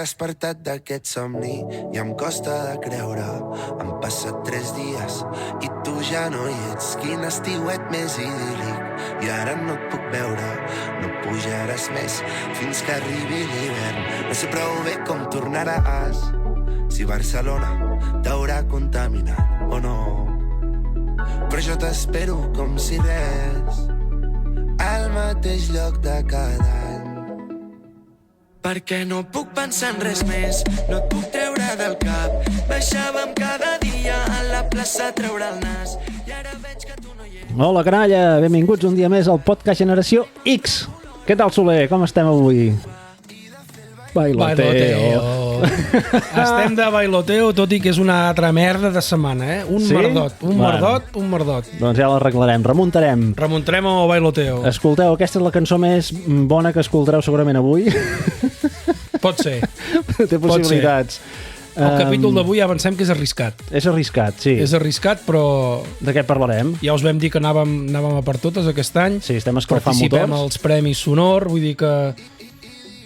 despertat d'aquest somni i em costa de creure. Han passat 3 dies i tu ja no hi ets. Quin estiuet més idíl·lic i ara no et puc veure. No pujaràs més fins que arribi l'hivern. No sé prou bé com tornaràs, si Barcelona t'haurà contaminat o no. Però jo t'espero com si res, al mateix lloc de cada any. Perquè no puc pensar en res més, no et puc treure del cap. Baixàvem cada dia a la plaça a treure el nas i ara veig que tu no hi ets. Hola, canalla, benvinguts un dia més al podcast Generació X. Què tal, Soler? Com estem avui? Bailoteo. Estem de bailoteo, tot i que és una altra merda de setmana, eh? Un merdot. Doncs ja l'arreglarem, remuntarem. Remuntarem al bailoteo. Escolteu, aquesta és la cançó més bona que escoltareu segurament avui. Pot ser. Té possibilitats. El capítol d'avui ja avancem que és arriscat. És arriscat, sí. És arriscat, però... De què parlarem? Ja us vam dir que anàvem a per totes aquest any. Sí, estem escalfant Participem motors. als Premis Sonor, vull dir que...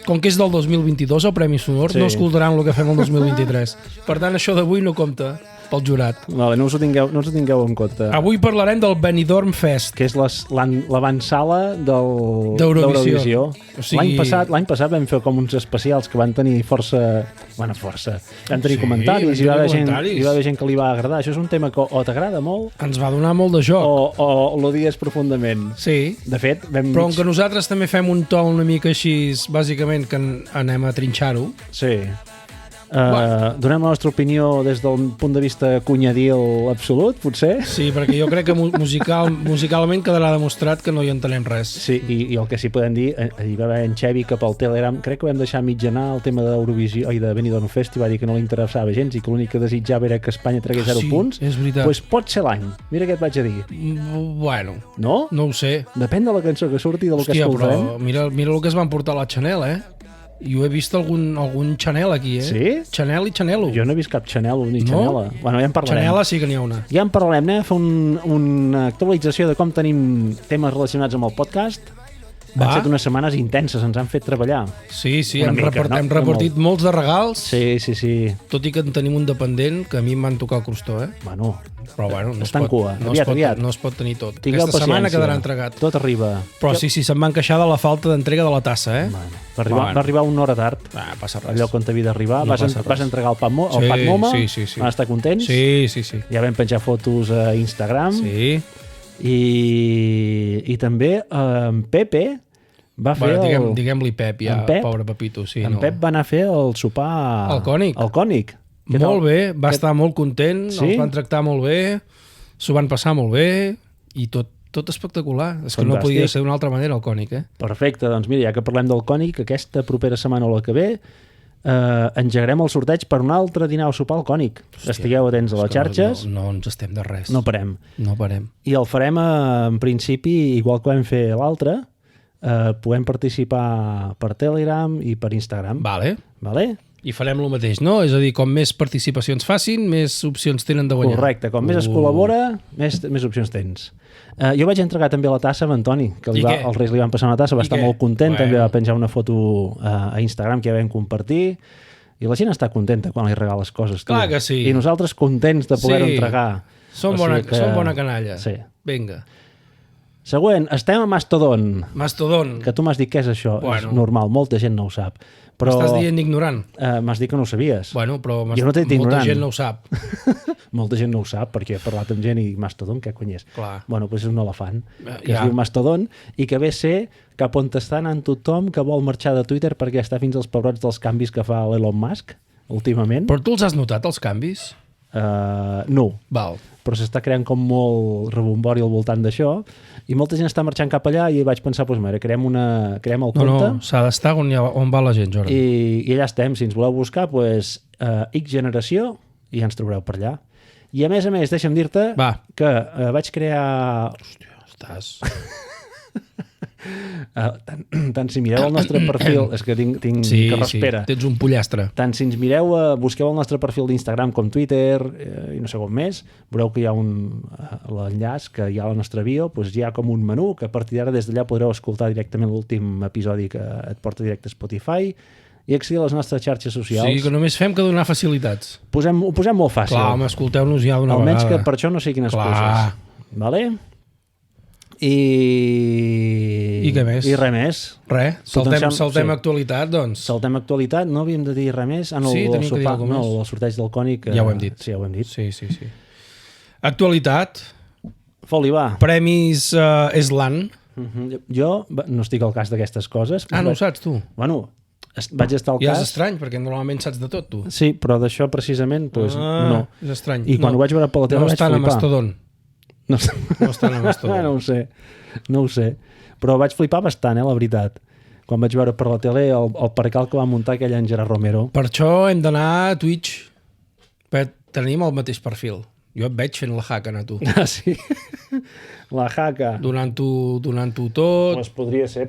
Com que és del 2022 el Premi Sonor, sí, no escoltaran el que fem el 2023. Per tant, això d'avui no compta pel jurat. Vale, no us ho tingueu en compte. Avui parlarem del Benidorm Fest. Que és l'avantsala d'Eurovisió. O sigui... L'any passat vam fer com uns especials que van tenir força... Van tenir comentaris, i va haver gent que li va agradar. Això és un tema que o t'agrada molt... Ens va donar molt de joc. O l'odies profundament. Sí. De fet, però que nosaltres també fem un to una mica així, bàsicament, que anem a trinxar-ho. Sí. Donem la nostra opinió des del punt de vista cunyadil absolut, potser? Sí, perquè jo crec que musicalment quedarà demostrat que no hi entenem res. Sí, i el que sí podem dir, hi va haver en Xevi que pel Telegram, crec que vam deixar mig anar el tema d'Eurovisió i de Benidorm Fest i va dir que no li interessava gens i que l'únic que desitjava era que Espanya tragués 0 punts. És veritat. Doncs pot ser l'any. Mira què et vaig a dir. Bueno, no? No ho sé. Depèn de la cançó que surti i del que escoltarem. Però mira el que es van portar a la Chanel, eh? Jo he vist algun Chanel aquí, eh? Sí? Chanel i Chanelo. Jo no he vist cap Chanel ni Chanela. Bueno, ja en parlarem. Chanela sí que n'hi ha una. Ja en parlarem, anem a fer una actualització de com tenim temes relacionats amb el podcast. Han estat unes setmanes intenses, ens han fet treballar. Sí, hem repartit molts de regals. Sí. Tot i que en tenim un dependent, que a mi em van tocar el crostó, eh? Bueno, no es pot tenir tot. Aquesta setmana quedarà entregat. Tot arriba. Però sí, se'n van queixar de la falta d'entrega de la tassa, eh? Va arribar una hora tard. Passa res. Allò quan t'havia d'arribar. Vas entregar el Pat Moma. Sí. Van estar contents. Sí. Ja vam penjar fotos a Instagram. Sí. I també en Pepe va fer diguem-li Pep, ja, pobre Pepito. Sí, en Pep va anar a fer el sopar al Cònic. Molt bé, va estar molt content, els van tractar molt bé, s'ho van passar molt bé i tot espectacular. És que no podia ser d'una altra manera el Cònic, eh? Perfecte, doncs mira, ja que parlem del Cònic, aquesta propera setmana o la que ve engegarem el sorteig per un altre dinar o sopar al Cònic. Estigueu atents a les xarxes. No ens estem de res. No parem. I el farem en principi igual que vam fer l'altre. Podem participar per Telegram i per Instagram. Vale. I farem el mateix, no? És a dir, com més participacions facin, més opcions tenen de guanyar. Correcte, com més es col·labora, més opcions tens. Jo vaig entregar també la tassa a Antoni, que els Reis li van passar una tassa, va estar molt content, també va penjar una foto a Instagram que ja vam compartir, i la gent està contenta quan li regales coses. Clar que sí. I nosaltres contents de poder-ho entregar. Som bona canalla. Sí. Vinga. Següent, estem a Mastodon. Que tu m'has dit què és això. És normal, molta gent no ho sap. M'estàs dient ignorant? M'has dit que no ho sabies. Bueno, però molta gent no ho sap. Molta gent no ho sap, perquè he parlat amb gent i Mastodon, què cony és? Clar. Bueno, doncs és un elefant que es diu Mastodon i que ve a ser cap on està anant tothom que vol marxar de Twitter perquè està fins als pebrots dels canvis que fa l'Elon Musk últimament. Però tu els has notat, els canvis? No. Val. Però s'està creant com molt rebombori al voltant d'això i molta gent està marxant cap allà i vaig pensar, doncs mira, creem el compte. No, s'ha d'estar on va la gent, Jordi. I allà estem. Si ens voleu buscar, doncs X Generació i ja ens trobareu per allà. I a més, deixa'm dir-te que vaig crear... Hòstia, estàs... tant si mireu el nostre perfil és que tinc que respira. Tens un pollastre. Tant si ens mireu, busqueu el nostre perfil d'Instagram com Twitter i no sé com més, veureu que hi ha l'enllaç que hi ha a la nostra bio, doncs hi ha com un menú que a partir d'ara des d'allà podreu escoltar directament l'últim episodi que et porta directe a Spotify i accedir a les nostres xarxes socials. Sí, que només fem que donar facilitats. Ho posem molt fàcil. Clar, home, escolteu-nos ja d'una vegada. Almenys que per això no siguin excuses. Vale? I què més? I res més. Res, saltem actualitat, doncs. Saltem actualitat, no havíem de dir res més. Sí, tenim que dir alguna cosa més. No, el sorteig del Cònic. Ja ho hem dit. Sí, ja ho hem dit. Sí. Actualitat. Foli, va. Premis Eslan. Jo no estic al cas d'aquestes coses. No ho saps, tu? Bueno, vaig estar al cas... Ja és estrany, perquè normalment saps de tot, tu. Sí, però d'això precisament, no. És estrany. I quan ho vaig veure per la tele vaig flipar. No estan a Mastodon. No estan a Mastodon. No ho sé. Però vaig flipar bastant, la veritat. Quan vaig veure per la tele el percal que va muntar aquell en Gerard Romero. Per això hem d'anar a Twitch. Tenim el mateix perfil. Jo et veig fent la haka, a tu. Ah, sí? La haka. Donant-ho tot. Pues podria ser.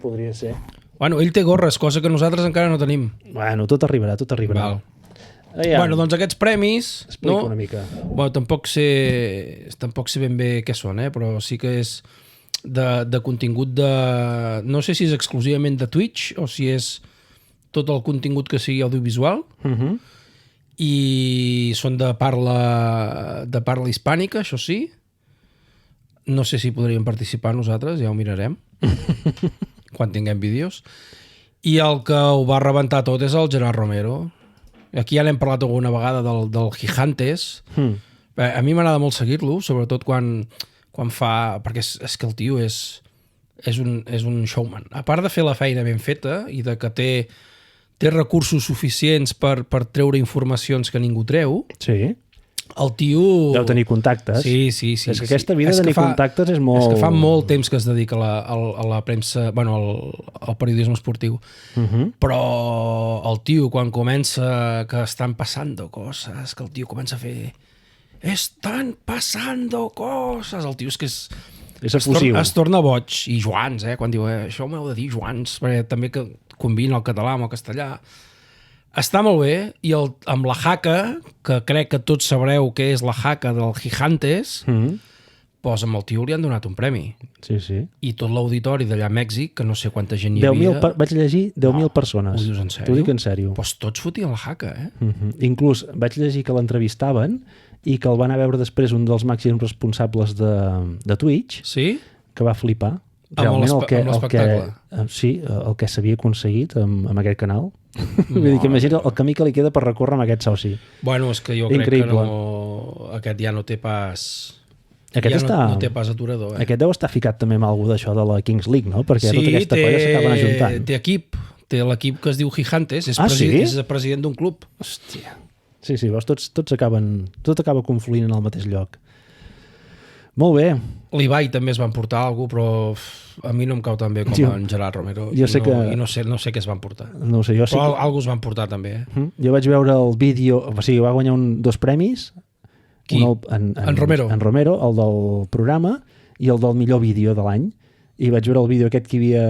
Bueno, ell té gorres, cosa que nosaltres encara no tenim. Bueno, tot arribarà. Val. Bueno, doncs aquests premis... Explica una mica. Bueno, tampoc sé ben bé què són, però sí que és de contingut de... No sé si és exclusivament de Twitch o si és tot el contingut que sigui audiovisual. I són de parla hispànica, això sí. No sé si podríem participar nosaltres, ja ho mirarem. Quan tinguem vídeos. I el que ho va rebentar tot és el Gerard Romero. Aquí ja n'hem parlat alguna vegada del Gigantes. A mi m'agrada molt seguir-lo, sobretot quan fa... Perquè és que el tio és un showman. A part de fer la feina ben feta i de que té recursos suficients per treure informacions que ningú treu, sí. El tio... Deu tenir contactes. Sí. És que aquesta vida de tenir contactes és molt... És que fa molt temps que es dedica a la premsa, bueno, al periodisme esportiu. Però el tio, quan comença que estan passando coses, que el tio comença a fer... Estan passando coses! El tio és que és efusiu. Es torna boig. I Joans, quan diu, això m'heu de dir Joans, perquè també que combina el català amb el castellà. Està molt bé, i amb la haka, que crec que tots sabreu què és la haka del Gigantes, doncs amb el tio li han donat un premi. Sí. I tot l'auditori d'allà a Mèxic, que no sé quanta gent hi havia... Vaig llegir 10.000 persones. Ho dius en sèrio? T'ho dic en sèrio. Doncs tots fotien la haka, Inclús vaig llegir que l'entrevistaven i que el van a veure després un dels màxims responsables de Twitch, que va flipar. Realment amb l'espectacle. El que s'havia aconseguit amb aquest canal. Vull dir que imagina el camí que li queda per recórrer amb aquest soci. Bueno, és que jo crec que aquest ja no té pas... No té pas aturador. Aquest deu estar ficat també amb alguna d'això de la Kings League, no? Perquè tota aquesta colla s'acaben ajuntant. Té equip. Té l'equip que es diu Gigantes. És president d'un club. Hòstia. Sí, veus, tot acaba confluint en el mateix lloc. Molt bé. L'Ibai també es van portar alguna cosa, però a mi no em cau tan bé com en Gerard Romero. I no sé què es van portar. No sé, però alguna es van portar també. Jo vaig veure el vídeo, o sigui, va guanyar dos premis. Qui? En Romero. En Romero, el del programa, i el del millor vídeo de l'any. I vaig veure el vídeo aquest que hi havia...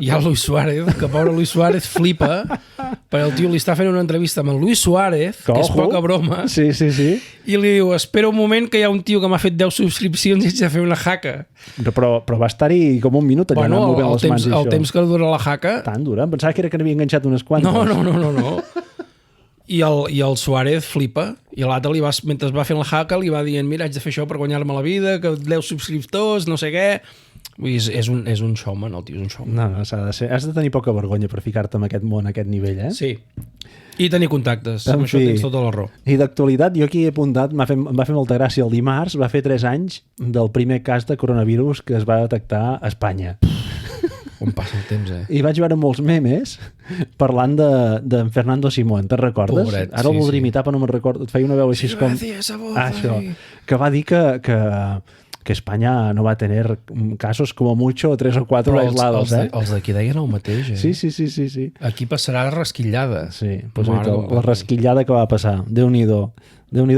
Hi ha el Luis Suárez, que pobre Luis Suárez flipa, perquè el tio li està fent una entrevista amb el Luis Suárez, que és poca broma, sí. I li diu, espera un moment que hi ha un tio que m'ha fet 10 subscripcions i haig de fer una haka. Però va estar-hi com un minut allà anant movent les mans i això. El temps que dura la haka... Tan dura? Em pensava que n'havia enganxat unes quantes. No. I el Suárez flipa, i l'altre mentre va fent la haka li va dient, mira, haig de fer això per guanyar-me la vida, que 10 subscriptors, no sé què... És un showman, el tio és un showman. No, s'ha de ser. Has de tenir poca vergonya per ficar-te en aquest món, a aquest nivell, Sí. I tenir contactes. Amb això tens tota la raó. I d'actualitat, jo aquí he apuntat, em va fer molta gràcia el dimarts, va fer 3 anys del primer cas de coronavirus que es va detectar a Espanya. On passa el temps, I vaig veure molts memes parlant de Fernando Simón, te'n recordes? Pobret, ara el voldria imitar, però no me'n recordo. Et feia una veu així com... Això, que va dir que Espanya no va tener casos como mucho 3 o 4 aislados. Els d'aquí deien el mateix, Sí. Aquí passarà rasquillada. Sí, la rasquillada que va passar. Déu-n'hi-do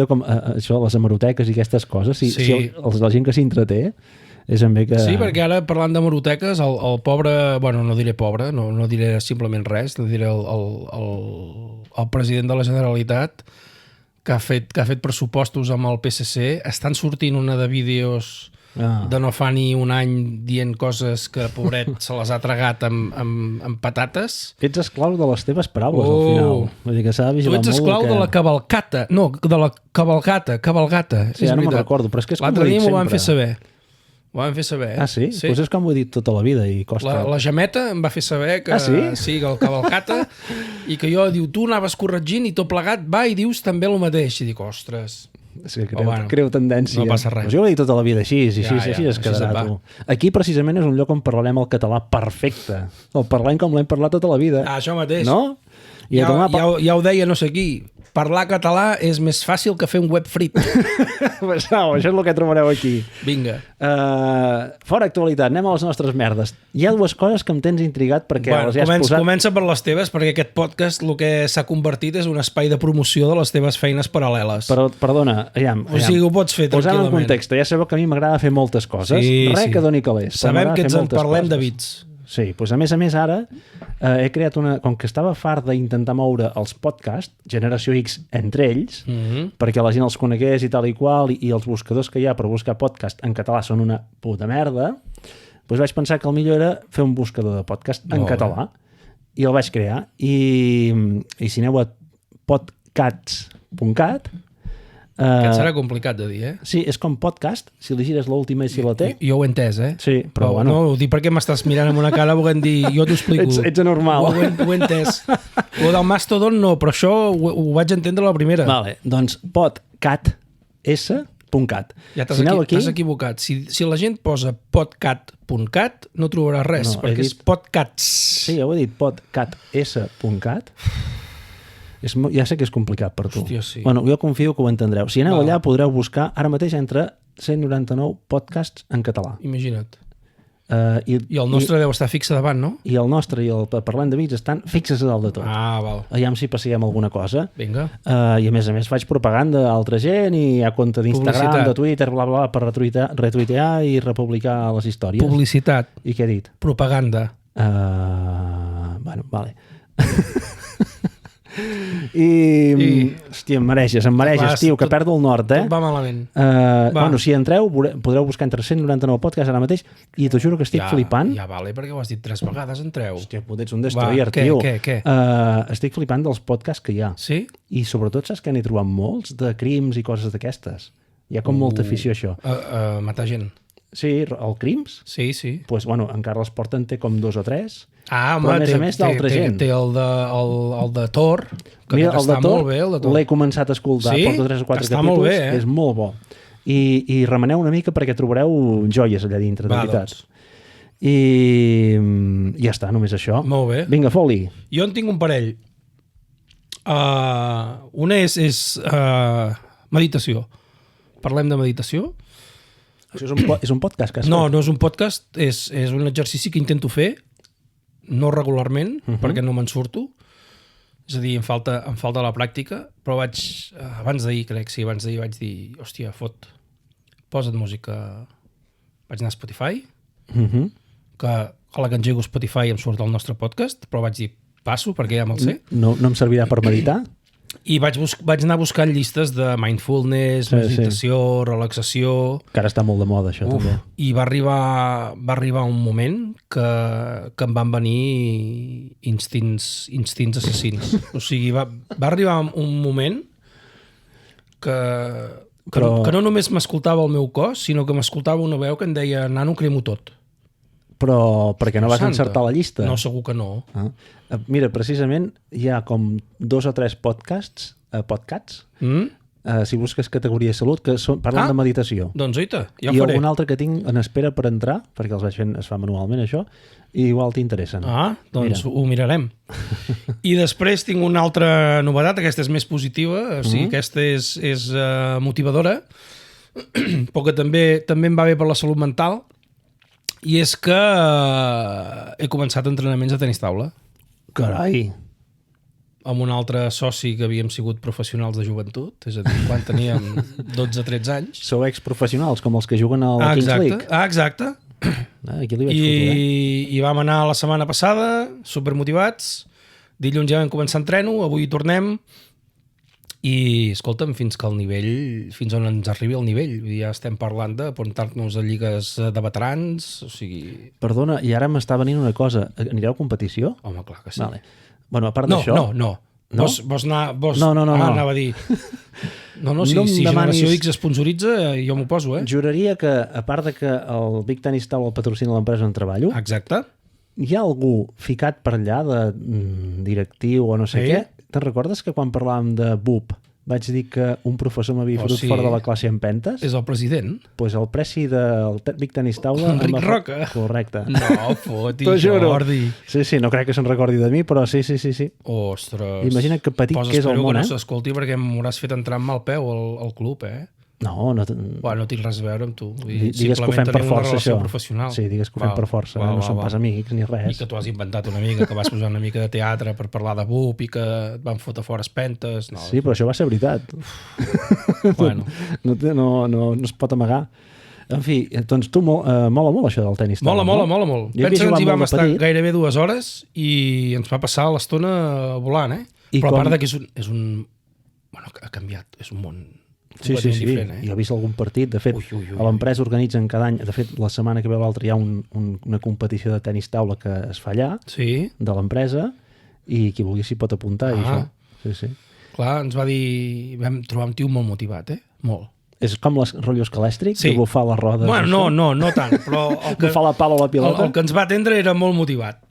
com això, les hemeroteques i aquestes coses. La gent que s'entreté és en bé que... Sí, perquè ara parlant d'hemeroteques, el pobre, bueno, no diré pobre, no diré simplement res, diré el president de la Generalitat que ha fet pressupostos amb el PSC, estan sortint una de vídeos de no fa ni un any dient coses que, pobret, se les ha tragat amb patates. Ets esclau de les teves paraules, al final. Vull dir que s'ha de vigilar molt. Tu ets esclau de la cavalcata. No, de la cavalgata. Sí, ja no me'n recordo, però és que és com ho dic sempre. L'altre dia m'ho van fer saber. Ho van fer saber. Ah, sí? Doncs és com ho he dit tota la vida i costa. La Gemeta em va fer saber que... Ah, sí? Sí, que el cavalcata, i que jo, diu, tu anaves corregint i tot plegat, va i dius també el mateix. I dic, ostres... Sí, creu tendència. No passa res. Pues jo ho he dit tota la vida així es quedarà tu. Aquí precisament és un lloc on parlarem el català perfecte. El parlem com l'hem parlat tota la vida. Això mateix. No? I ja ho deia no sé qui. Parlar català és més fàcil que fer un web frit. Pues no, això és el que trobareu aquí. Vinga. Fora actualitat, anem a les nostres merdes. Hi ha dues coses que em tens intrigat perquè les has posat... Comença per les teves, perquè aquest podcast el que s'ha convertit és un espai de promoció de les teves feines paral·leles. Però, perdona, O sigui, ho pots fer tranquil·lament. Posant en context, ja sabeu que a mi m'agrada fer moltes coses. Res que doni calés. Sabem que ens en parlem de bits. Sí, doncs a més ara he creat una... Com que estava fart d'intentar moure els podcasts, Generació X entre ells, perquè la gent els conegués i tal i qual, i els buscadors que hi ha per buscar podcast en català són una puta merda, doncs vaig pensar que el millor era fer un buscador de podcast en català, i el vaig crear. I si aneu a podcats.cat... Aquest serà complicat de dir, eh? Sí, és com podcast, si li gires l'última i si la té. Jo ho he entès, eh? Sí, però bueno... No, ho dic perquè m'estàs mirant amb una cara volent dir, jo t'ho explico. Ets anormal. Ho he entès. Lo del Mastodon no, però això ho vaig entendre la primera. Vale, doncs podcast.cat. Ja t'has equivocat. Si la gent posa podcast.cat no trobaràs res, perquè és podcasts. Sí, ja ho he dit, podcast.cat. Ja sé que és complicat per tu. Hòstia, sí. Bueno, jo confio que ho entendreu. Si aneu allà podreu buscar ara mateix entre 199 podcasts en català. Imagina't. I el nostre deu estar fixe davant, no? I el nostre i el Parlem de Bits estan fixes a dalt de tot. Ah, val. Aviam si passiem alguna cosa. Vinga. I a més faig propaganda a altra gent i hi ha compte d'Instagram, de Twitter, bla, bla, per retuitear i republicar les històries. Publicitat. I què he dit? Propaganda. Bueno, vale. Hòstia, em mereixes, tio, que perdo el nord, eh? Tot va malament. Bueno, si entreu, podreu buscar entre 199 podcasts ara mateix i t'ho juro que estic flipant. Ja vale, perquè ho has dit 3 vegades, entreu. Hòstia, ets un destroyer, tio. Què? Estic flipant dels podcasts que hi ha. Sí? I sobretot saps que n'he trobat molts de crims i coses d'aquestes. Hi ha com molta afició a això. Matar gent. Sí, el crims? Sí. Pues, bueno, en Carles Porten té com 2 o 3. Ah, home, però a més d'altra gent. Té el de Thor, que mira, el de Thor, molt bé. L'he començat a escoltar, porto 3 o 4 capítols, molt bé, és molt bo. I remeneu una mica perquè trobareu joies allà dintre, de veritat. Doncs. I ja està, només això. Molt bé. Vinga, foli. Jo en tinc un parell. Una és meditació. Parlem de meditació. Això és un podcast? Que no és un podcast, és un exercici que intento fer, no regularment, perquè no me'n surto. És a dir, em falta la pràctica, però abans d'ahir vaig dir, hòstia, posa't música. Vaig anar a Spotify, que a la que engego Spotify em surt el nostre podcast, però vaig dir, passo, perquè ja me'l sé. No em servirà per meditar? I vaig anar buscant llistes de mindfulness, meditació, relaxació... Que ara està molt de moda, això, també. I va arribar un moment que em van venir instints assassins. O sigui, va arribar un moment que no només m'escoltava el meu cos, sinó que m'escoltava una veu que em deia, nano, cremo tot. Però perquè no vas encertar la llista? No, segur que no. Mira, precisament hi ha com 2 o 3 podcasts, si busques categoria de salut, que parlen de meditació. Doncs oita, ja ho faré. I un altre que tinc en espera per entrar, perquè els vaig fent, es fa manualment això, i igual t'interessen. Doncs ho mirarem. I després tinc una altra novetat, aquesta és més positiva, o sigui, aquesta és motivadora, però que també em va bé per la salut mental, i és que he començat entrenaments de tenis taula. Carai! Amb un altre soci que havíem sigut professionals de joventut, és a dir, quan teníem 12-13 anys. Sou exprofessionals, com els que juguen a la Kings League. Exacte. Aquí li vaig fotre, I vam anar la setmana passada, supermotivats. Dilluns ja vam començar entreno, avui hi tornem. I, escolta'm, fins on ens arribi el nivell. Vull dir, ja estem parlant d'apuntar-nos a lligues de veterans, o sigui... Perdona, i ara m'està venint una cosa. Anireu a competició? Home, clar que sí. Vale. Bueno, a part d'això... No. Vols anar... No. Anava a dir... No, si Generació X esponsoritza, jo m'ho poso, Juraria que, a part de que el Big Tennis Table el patrocina l'empresa on treballo... Exacte. Hi ha algú ficat per allà de directiu o no sé què? Te'n recordes que quan parlàvem de BUP vaig dir que un professor m'havia fotut fora de la classe en pentes? És el president? Pues el presi del Big Tennis Taula... Enric Roca? Correcte. No, foti, Jordi. Sí, no crec que se'n recordi de mi, però sí. Ostres. Imagina't que petit que és el món, Espero que no s'escolti perquè m'hauràs fet entrar amb mal peu al club, No. No tinc res a veure amb tu. Digues que ho fem per força, això. Professional. Sí, digues que ho fem per força. No som pas amics ni res. I que tu has inventat una mica, que vas posar una mica de teatre per parlar de BUP i que et van fotre fora espentes. No. Sí, però això va ser veritat. Bueno. No es pot amagar. En fi, doncs tu mola molt això del tenis. Mola molt. Pensa que ens hi vam estar gairebé 2 hores i ens va passar l'estona volant, Però a part que és un... Bueno, ha canviat, és un món... Sí. Diferent, Jo he vist algun partit. De fet, a l'empresa organitzen cada any... De fet, la setmana que ve l'altra hi ha una competició de tenis taula que es fa allà, de l'empresa, i qui vulgui s'hi pot apuntar. I això. Sí. Clar, ens va dir... Vam trobar un tio molt motivat, Molt. És com les rotllos calèstric, que bufar les rodes. Bueno, no tant, però... Bufar la pala a la pilota. El que ens va atendre era molt motivat.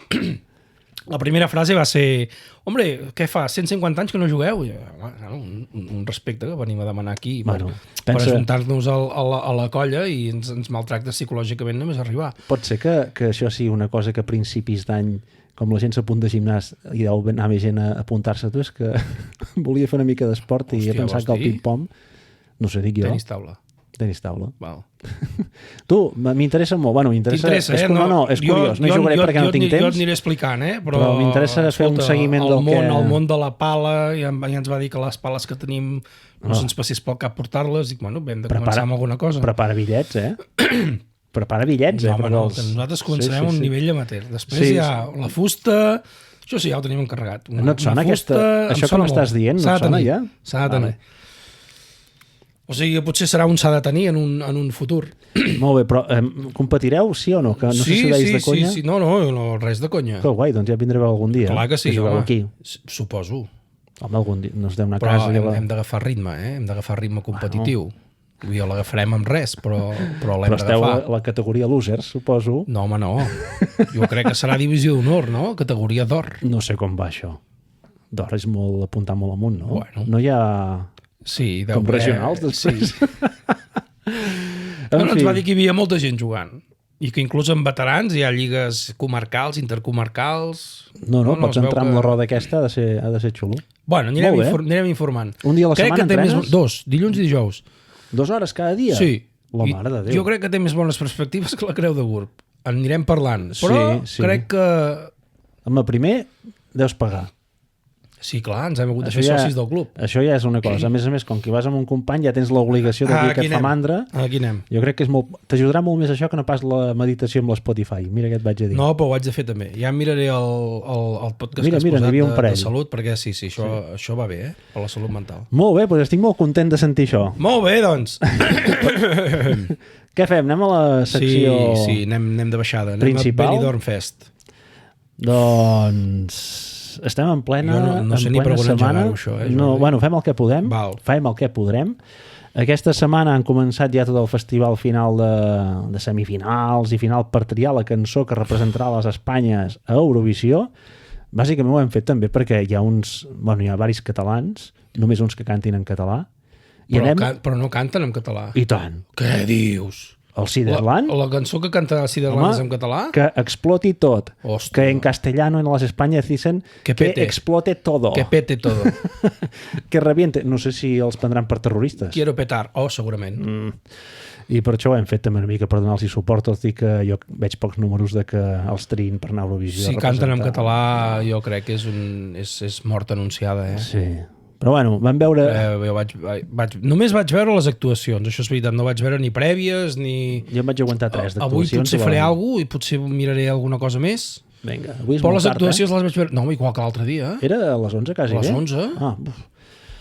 La primera frase va ser: hombre, què fa? 150 anys que no jugueu? Un respecte que venim a demanar aquí per ajuntar-nos a la colla i ens maltracta psicològicament només arribar. Pot ser que això sigui una cosa que a principis d'any, com la gent s'apunta a gimnàs i deu anar més gent a apuntar-se, tu és que volia fer una mica d'esport i he pensat que el ping-pong, no sé, dic jo. Tenis taula. Val. Tu, m'interessa molt. Bueno, m'interessa... És curiós. No jugaré perquè no tinc temps. Jo et aniré explicant, però m'interessa fer un seguiment del que... El món de la pala, ja ens va dir que les pales que tenim no se'ns passés pel cap portar-les. Dic, bueno, hem de començar amb alguna cosa. Prepara bitllets, Prepara bitllets, nosaltres començarem un nivell amateur. Després hi ha la fusta... Això sí, ja ho tenim encarregat. No et sona aquesta... Això que m'estàs dient, no et sona ja? S'ha de tenir. O sigui, potser serà un s'ha de tenir en un futur. Molt bé, però competireu, sí o no? Que no sé si ho deis de conya. Sí, no, res de conya. Que guai, doncs ja vindreu algun dia. Clar que sí, home. Aquí. Suposo. Home, algun dia, no es deu una però casa... Però hem d'agafar ritme, Hem d'agafar ritme competitiu. Vull dir, l'agafarem amb res, però l'hem d'agafar. Però esteu a la categoria losers, suposo. No, home, no. Jo crec que serà divisió d'honor, no? Categoria d'or. No sé com va això. D'or és apuntar molt amunt, no? Bueno. No hi ha... Sí, com regionals, després. Sí. Ens va dir que hi havia molta gent jugant i que inclús en veterans hi ha lligues comarcals, intercomarcals... No, pots entrar amb la roda aquesta, ha de ser xulo. Bueno, anirem informant. Un dia a la setmana entrenes? 2, dilluns i dijous. 2 hores cada dia? Sí. La mare de Déu. Jo crec que té més bones perspectives que la Creu de Gurb. En anirem parlant. Però crec que... Amb el primer deus pagar. Sí, clar, ens hem hagut de fer socis del club. Això ja és una cosa. A més, com que vas amb un company ja tens l'obligació de dir que et fa mandra. Aquí anem. Jo crec que t'ajudarà molt més això que no pas la meditació amb l'Spotify. Mira què et vaig a dir. No, però ho haig de fer també. Ja miraré el podcast que has posat de salut, perquè sí, això va bé, per la salut mental. Molt bé, doncs estic molt content de sentir això. Molt bé, doncs. Què fem? Anem a la secció... Sí, anem de baixada. Principal. Anem a Benidorm Fest. Doncs... Estem en plena, no sé ni per on setmana. Això, bueno, fem el que podem. Fem el que podrem. Aquesta setmana han començat ja tot el festival final de semifinals i final per triar la cançó que representarà les Espanyes a Eurovisió. Bàsicament ho hem fet també perquè hi ha diversos catalans, només uns que cantin en català. Però no canten en català. I tant. Què dius? El Siderland. La cançó que canta Siderland és en català? Que exploti tot. Hòstia. Que en castellano en las Españas dicen que explote todo. Que pete todo. Que reviente. No sé si els prendran per terroristes. Quiero petar. Segurament. I per això ho hem fet també una mica per donar-los suport, tot i que jo veig pocs números de que els triïn per anar a Eurovisió. Si canten en català, jo crec que és mort anunciada, Sí. Però bueno, vam veure... Només vaig veure les actuacions, això és veritat, no vaig veure ni prèvies ni... Jo em vaig aguantar 3 d'actuacions. Avui potser faré alguna cosa i potser miraré alguna cosa més. Vinga, avui és però molt les tard, actuacions les vaig veure... No, igual que l'altre dia. Era a les 11 quasi, a les 11.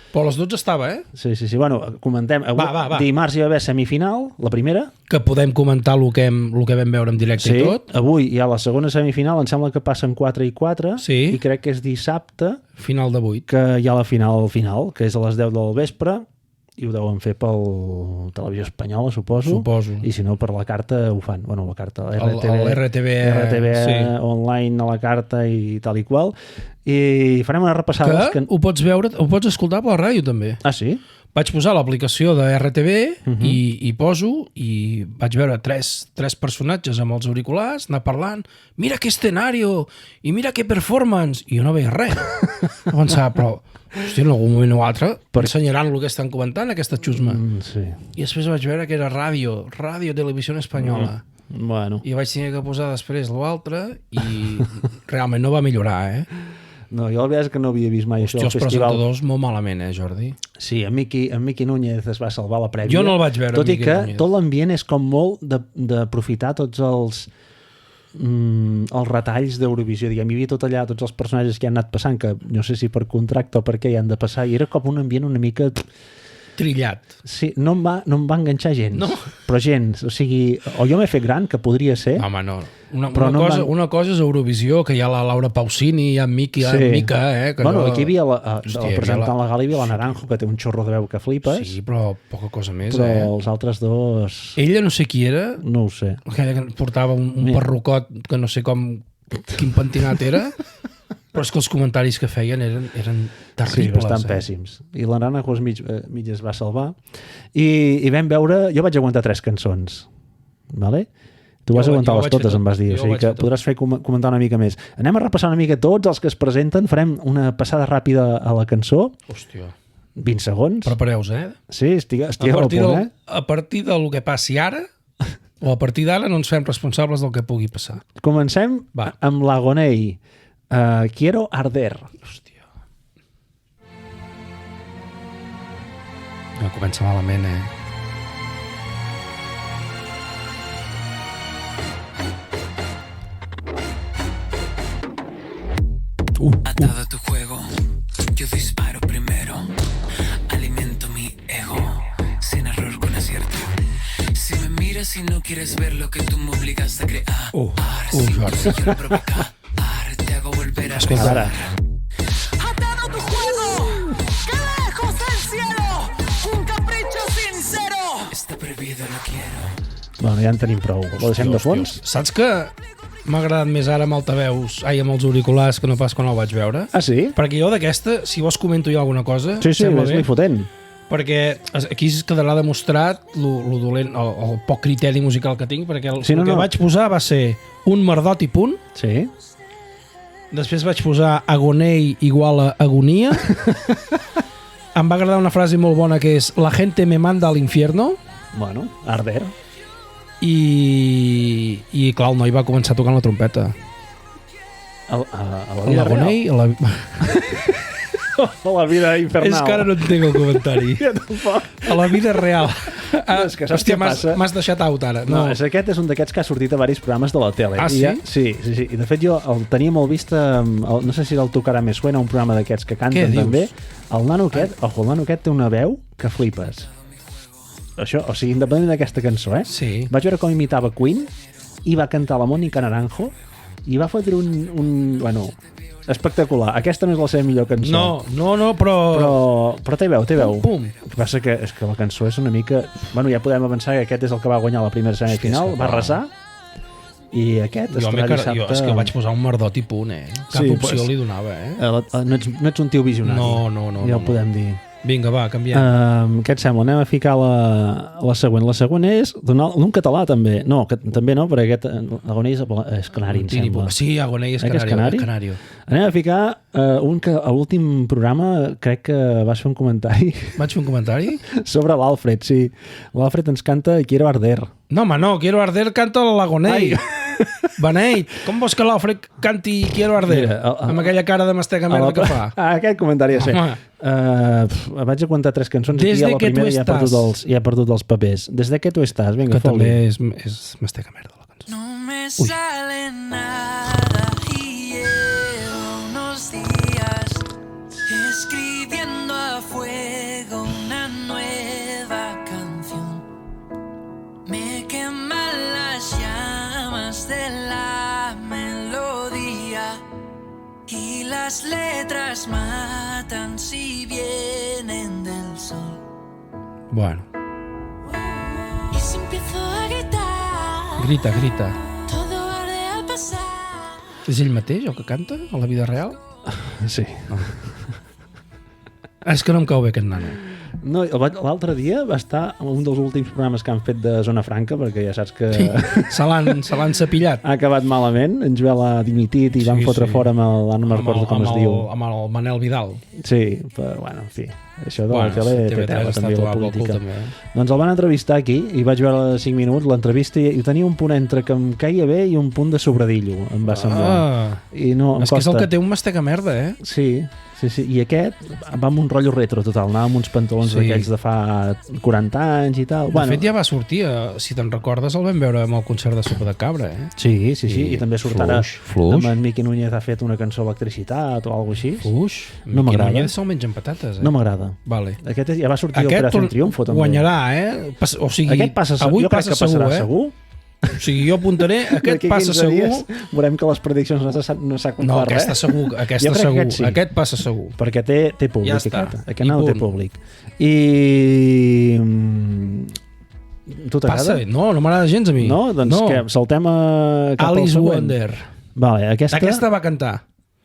Però a les 12 estava, eh? Sí. Bueno, comentem. Va. Dimarts hi va haver semifinal, la primera. Que podem comentar el que vam veure en directe i tot. Avui hi ha la segona semifinal, em sembla que passen 4 i 4, Sí. i crec que és dissabte Final de 8. que hi ha la final, que és a les 10 del vespre, i ho deuen fer pel Televisió Espanyola, suposo. I si no, per la carta ho fan. Bueno, la carta, RTV sí. online a la carta i tal i qual. I farem una repassada. Que ho pots veure, ho pots escoltar per la ràdio, també. Ah, sí? Vaig posar l'aplicació de RTV i poso, i vaig veure tres personatges amb els auriculars, anar parlant, mira que escenario, i mira que performance, i jo no veia res. Pensava, però, hòstia, en algun moment o altre ensenyaran el que estan comentant, aquesta xusma. Sí. I després vaig veure que era ràdio, Televisió Espanyola. Bueno. I vaig tenir que posar després l'altre, i realment no va millorar, eh? No, jo la veritat és que no havia vist mai això. Hòstia, els presentadors molt malament, Jordi? Sí, en Miqui Núñez es va salvar la prèvia. Jo no el vaig veure, tot i que Núñez. Tot l'ambient és com molt d'aprofitar tots els retalls d'Eurovisió. Diguem, hi havia tot allà, tots els personatges que han anat passant, que no sé si per contracte o per què hi han de passar, i era com un ambient una mica... trillat. Sí, no em va enganxar gens. No. Però gens. O sigui, o jo m'he fet gran, que podria ser... Home, no. Una cosa és Eurovisió, que hi ha la Laura Pausini, hi ha Mica, que bueno, no... aquí hi havia presentant la gala, hi havia la Naranjo, que té un xorro de veu que flipes. Sí, però poca cosa més, però els altres dos... Ella no sé qui era. No ho sé. Aquella que portava un perrucot que no sé quin pentinat era. Però és que els comentaris que feien eren terribles. Sí, bastant pèssims. I la nana mig es va salvar. I vam veure... Jo vaig aguantar 3 cançons. Vale? Tu vas aguantar-les totes, em vas dir. O sigui que podràs comentar una mica més. Anem a repassar una mica tots els que es presenten. Farem una passada ràpida a la cançó. Hòstia. 20 segons. Prepareu-vos, eh? Sí, estigueu al punt, eh? A partir del que passi ara, o a partir d'ara, no ens fem responsables del que pugui passar. Comencem amb l'Agonei. Quiero arder. Hòstia. No, comença malament, eh? Atado a tu juego, yo disparo primero. Alimento mi ego, sin error con acierto. Si me miras y no quieres ver lo que tú me obligas a crear, si yo lo provocar, te hago volver a pensar. Atado a tu juego, que lejos del cielo, un capricho sincero. Está prohibido, no quiero. Bueno, ja en tenim prou. Ho deixem de fons? Saps que m'ha agradat més ara amb altaveus, amb els auriculars, que no pas quan el vaig veure? Ah, sí? Perquè jo d'aquesta, si vols comento jo alguna cosa... Sí, és-li fotent. Perquè aquí es quedarà demostrat lo dolent, el poc criteri musical que tinc, perquè el que vaig posar va ser un merdot i punt. Sí. Després vaig posar agonei igual a agonia. Em va agradar una frase molt bona que és la gente me manda al infierno. Bueno, arder. I clar, el noi va començar tocant la trompeta. A la vida real? A la vida infernal. És que ara no entenc el comentari. A la vida real. És que saps què passa? M'has deixat out ara. No, aquest és un d'aquests que ha sortit a diversos programes de la tele. Ah, sí? Sí. I de fet jo el tenia molt vist, no sé si el Tocarà Me Suena, un programa d'aquests que canten també. El nano aquest té una veu que flipes. Això, o sigui, independentment d'aquesta cançó, Sí. Vaig veure com imitava Queen i va cantar la Mónica Naranjo i va fotre bueno, espectacular. Aquesta no és la seva millor cançó. No, però té veu. Pum. El que passa és que la cançó és una mica... Bueno, ja podem avançar que aquest és el que va guanyar la primera semifinal, va arrasar, i aquest estarà dissabte... Jo és que vaig posar un merdot i punt, Cap opció li donava, No ets un tio visionari. No. Ja ho podem dir. Vinga, va, canviem. Què et sembla? Anem a ficar la següent. La següent és d'un català, també. No, també no, perquè aquest Agonei és canari, em sembla. Sí, Agonei és canari. Anem a ficar un que a l'últim programa crec que vas fer un comentari. Vaig fer un comentari? Sobre l'Alfred, sí. L'Alfred ens canta Quiero arder. No, home, no. Quiero arder canta l'Agonei. Beneit, com vols que l'Alfred canti Quiero arder? Mira, amb aquella cara de mastega merda que fa. Aquest comentari ja sé. Vaig a contar 3 cançons aquí a la primera i he perdut els papers. Desde que tu estàs, vinga, que també és mastega merda la cançó. No me sale nada y llevo unos días escribiendo afuera las letras matan si vienen del sol. Bueno. Y si empiezo a gritar, Grita. todo arde al pasar. És ell mateix el que canta a la vida real? Sí. És que no em cau bé aquest nano. No, l'altre dia va estar en un dels últims programes que han fet de Zona Franca, perquè ja saps que Se l'han cepillat. ha acabat malament. En Joel ha dimitit i van fotre fora amb el... No me'n recordo com es diu. Amb el Manel Vidal. Sí, però, bueno, en fi. Això de la tele té tela, també, la política. També, Doncs el van entrevistar aquí i vaig veure 5 minuts l'entrevista i tenia un punt entre que em caia bé i un punt de sobradillo, em va semblar. I no, em és que és costa. el que té un mastega merda, eh? Sí. I aquest va amb un rotllo retro total, anava amb uns pantalons d'aquells de fa 40 anys i tal. De fet ja va sortir, si te'n recordes el vam veure amb el concert de Sopa de Cabra, eh? Sí, i també surt ara Fluix. amb en Miqui Núñez ha fet una cançó Electricitat o alguna cosa així. Fluix. No m'agrada. Miqui Núñez se'l menja amb patates, eh? No m'agrada. Vale. Aquest ja va sortir Operació Triunfo també. Guanyarà, eh? O sigui, aquest passa, avui jo crec passa que passarà segur. O sigui, jo apuntaré, aquest passa segur. Dies, veurem que les prediccions no s'ha complert. No, aquesta segur, aquest passa segur. Perquè té públic, ja aquest no té públic. I... Tu t'agrada? No m'agrada gens a mi. No? Doncs que saltem cap Alice al següent. Wonder. Vale, aquesta va cantar.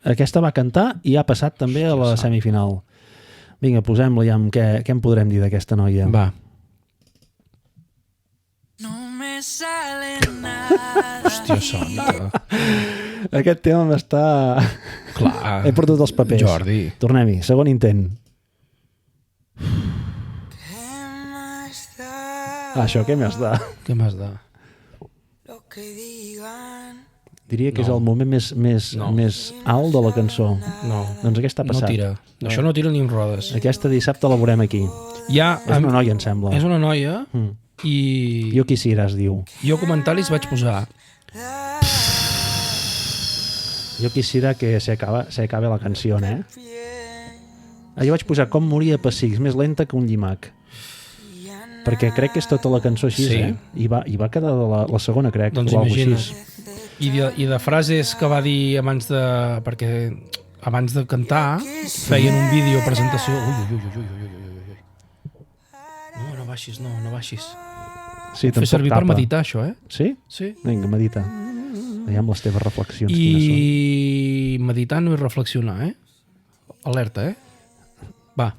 Aquesta va cantar i ha passat també a la semifinal. Vinga, posem-la ja amb què en podrem dir d'aquesta noia. Va. Hòstia santa. Aquest tema m'està... Clar. He perdut els papers. Jordi. Tornem-hi, segon intent. Això, què més da? Què més da? Diria que és el moment més alt de la cançó. No. Doncs aquesta ha passat. No tira. Això no tira ni en rodes. Aquesta dissabte la veurem aquí. És una noia, em sembla. És una noia i... Jo quisiera, es diu. Jo comentaris vaig posar... Jo quisiera que se acabe la canció, eh? Jo vaig posar com moria pessics, més lenta que un llimac. Perquè crec que és tota la cançó així, sí. I va quedar la segona, crec. Doncs imagina't. I de frases que va dir abans de... Perquè abans de cantar feien un vídeo presentació... No baixis, no baixis. Sí, fer servir per meditar, això, eh? Sí? Sí. Vinga, medita. Veiem les teves reflexions. I meditar no és reflexionar, eh? Alerta, eh? Va.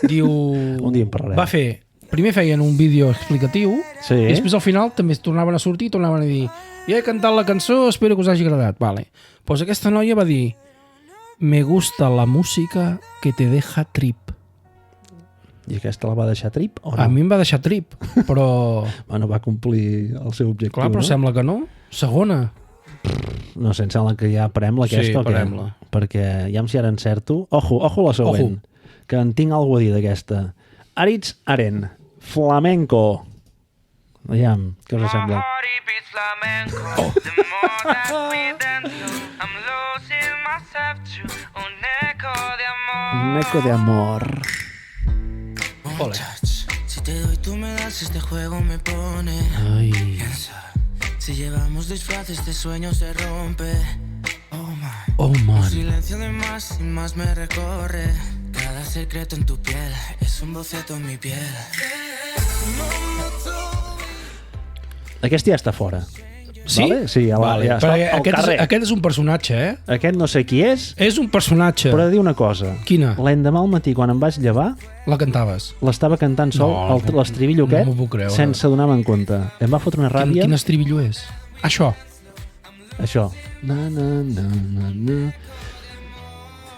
Diu... Un dia en parlarem. Va fer... Primer feien un vídeo explicatiu sí. I després al final també tornaven a sortir i tornaven a dir ja he cantat la cançó, espero que us hagi agradat. Vale. Pues aquesta noia va dir me gusta la música que te deja trip. I aquesta la va deixar trip o no? A mi em va deixar trip, però... Bueno, va complir el seu objectiu. Clar, però no? Sembla que no. Segona. No sé, em sembla que ja parem-la aquesta o què? Parem-la. Perquè ja si ara encerto... Ojo la següent. Que en tinc alguna a dir d'aquesta. Aritz Aren, Flamenco. Aviam, què us sembla? Un eco de amor. Ole. Si te doy tú me das, este juego me pone. Ay. Si llevamos disfraces, este sueño se rompe. Oh man. Silencio de más y más me recorre. Cada secreto en tu piel es un boceto en mi piel. Aquest ja està fora. Sí? Vale? Sí, ja està al carrer. Aquest és un personatge, eh? Aquest no sé qui és. És un personatge. Però he de dir una cosa. Quina? L'endemà al matí, quan em vaig llevar... La cantaves? L'estava cantant sol, l'estribillo aquest, no m'ho puc creure. sense donar-me en compte. Em va fotre una ràbia... Quin estribillo és? Això. Na, na, na, na, na.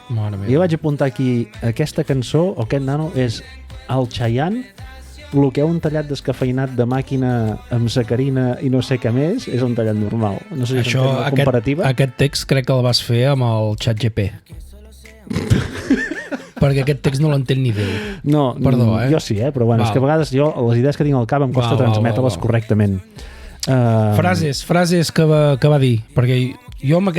Mare meva. Jo vaig apuntar aquí aquesta cançó, o aquest nano, és el Chayanne, el que un tallat descafeinat de màquina amb sacarina i no sé què més, és un tallat normal. No sé si això, la comparativa. Aquest text crec que el vas fer amb el ChatGP. Perquè aquest text no l'entén ni Déu. No, perdó, jo sí, però bueno, és que a vegades jo les idees que tinc al cap em costa transmetre-les correctament. Frases que va dir, perquè jo en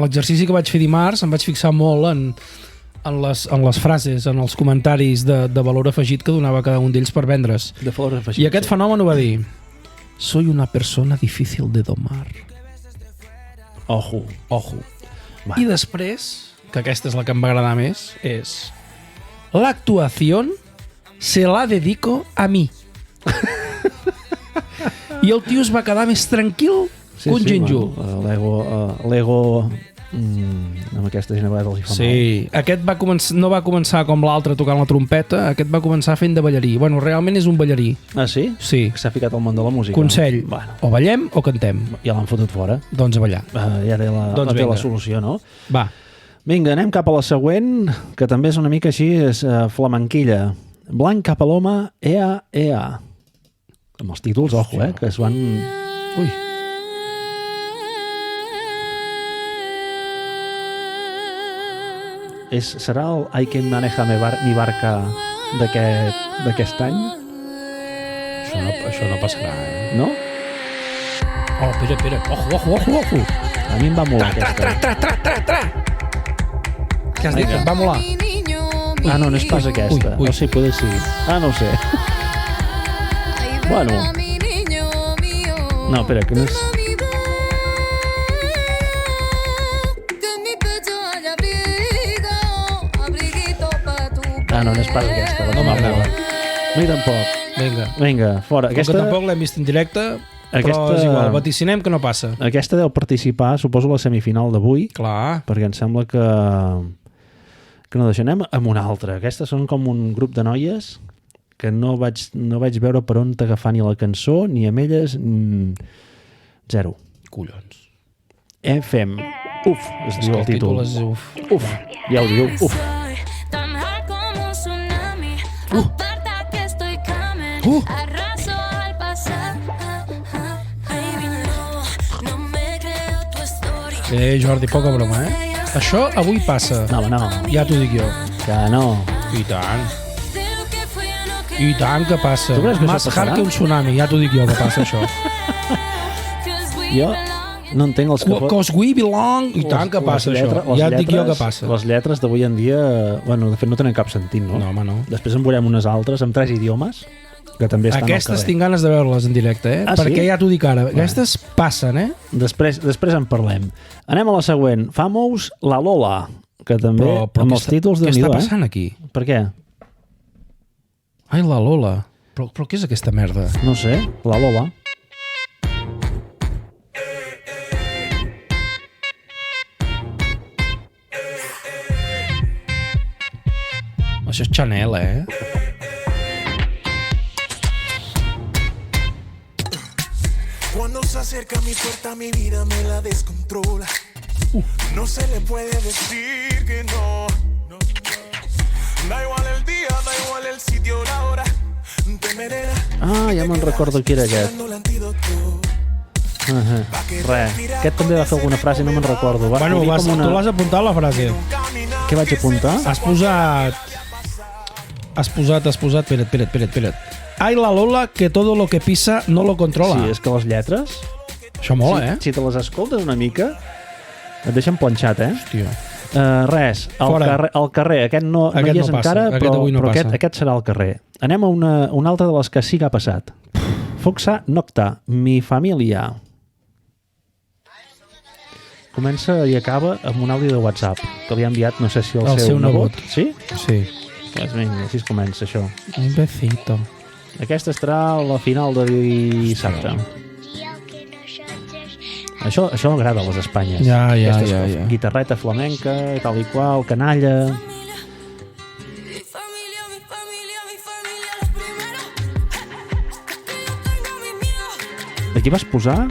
l'exercici que vaig fer dimarts em vaig fixar molt en les frases, en els comentaris de valor afegit que donava cada un d'ells per vendre's. De valor afegit. I aquest fenomen ho va dir: soy una persona difícil de domar. Ojo. I després, que aquesta és la que em va agradar més, és l'actuació se la dedico a mi. I el tio es va quedar més tranquil que un gínjol. L'ego amb aquesta gent a vegades els hi fa mal. Sí, aquest no va començar com l'altre tocant la trompeta, aquest va començar fent de ballarí. Bueno, realment és un ballarí. Ah, sí? Sí. Que s'ha ficat al món de la música. Consell, bueno, o ballem o cantem. ja l'han fotut fora. Doncs a ballar. Ja té Doncs té vinga. la solució, no? Va. Vinga, anem cap a la següent, que també és una mica així, és flamenquilla. Blanca Paloma, Ea, Ea. Amb els títols, ojo, que es van... Ui. Serà el Hay quien maneja mi barca d'aquest any? Això no passarà, No? Oh, espera. Ojo. A mi em va molar aquesta. Tra. Què has dit? Et va molar? Ah, no és pas aquesta. Ui. No sé, poder sí. Ah, no ho sé. Bueno. No, espera, que no és... Ah, no és pas aquesta. No m'agrada. No, tampoc. Vinga, fora. Aquesta... Que tampoc l'hem vist en directe, però és igual, vaticinem que no passa. Aquesta deu participar, suposo, a la semifinal d'avui. Clar. Perquè em sembla que no deixarem amb una altra. Aquestes són com un grup de noies que no vaig veure per on t'agafar ni la cançó, ni amb elles... Zero. Collons. Fem. Uf, es diu el títol. És uf. Uf, ja ho diu. Uf. Jordi, poca broma, Això avui passa. No. Ja t'ho dic jo. Que no. I tant. I tant que passa. Tu creus que Más això passarà? hard que un tsunami, ja t'ho dic jo que passa això. Jo no entenc els que... Cause we belong. I tant que passa això. Ja et dic jo que passa. Les lletres d'avui en dia, bueno, de fet no tenen cap sentit, no? No, home, no. Després en veurem unes altres amb 3 idiomes que també estan Aquestes al carrer. tinc ganes de veure-les en directe, Ah, perquè sí? ja t'ho dic ara. Aquestes passen, Després en parlem. Anem a la següent. Famous, La Lola, que també Però amb els títols de què està passant aquí? Per què? Ai, la Lola. Però què és aquesta merda? No sé, La Lola. Això és Chanel, Cuando se acerca a mi puerta, mi vida me la descontrola. No se le puede decir que no. Da igual el día, da igual el sitio, la hora. Ah, ja me'n recordo qui era aquest. Res, aquest també va fer alguna frase, no me'n recordo. Bueno, tu l'has apuntat la frase. Què vaig apuntar? Has posat... Espera't. Ai, la Lola, que todo lo que pisa no lo controla. Sí, és que les lletres... Això mola, Si te les escoltes una mica, et deixen planxat, Hòstia. Res, al carrer, aquest no hi és encara, però aquest serà al carrer. Anem a una altra de les que sí que ha passat. Foxa Nocta, Mi Família. Comença i acaba amb un àudio de WhatsApp que li ha enviat, no sé si el seu nebot. Sí? Sí. Pues vinga, així es comença això. Un besito. Aquesta estarà a la final de dissabte. Això agrada a les Espanyes. Ja. Guitarreta flamenca, tal i qual, canalla... Aquí vas posar...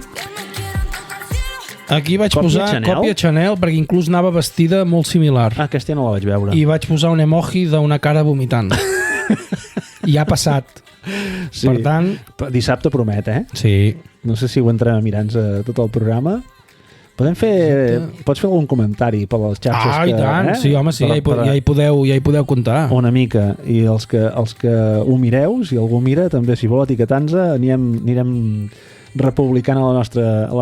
Aquí vaig posar còpia Chanel perquè inclús anava vestida molt similar. Ah, aquesta no la vaig veure. I vaig posar un emoji d'una cara vomitant. I ha passat. Sí. Per tant... Dissabte promet, Sí. No sé si ho entrem a mirar-nos tot el programa. Pots fer algun comentari per les xarxes? I tant. Sí, home, sí, ja hi podeu comptar. Una mica. I els que ho mireu, si algú mira, també, si vol etiquetar-nos, anirem republicant a la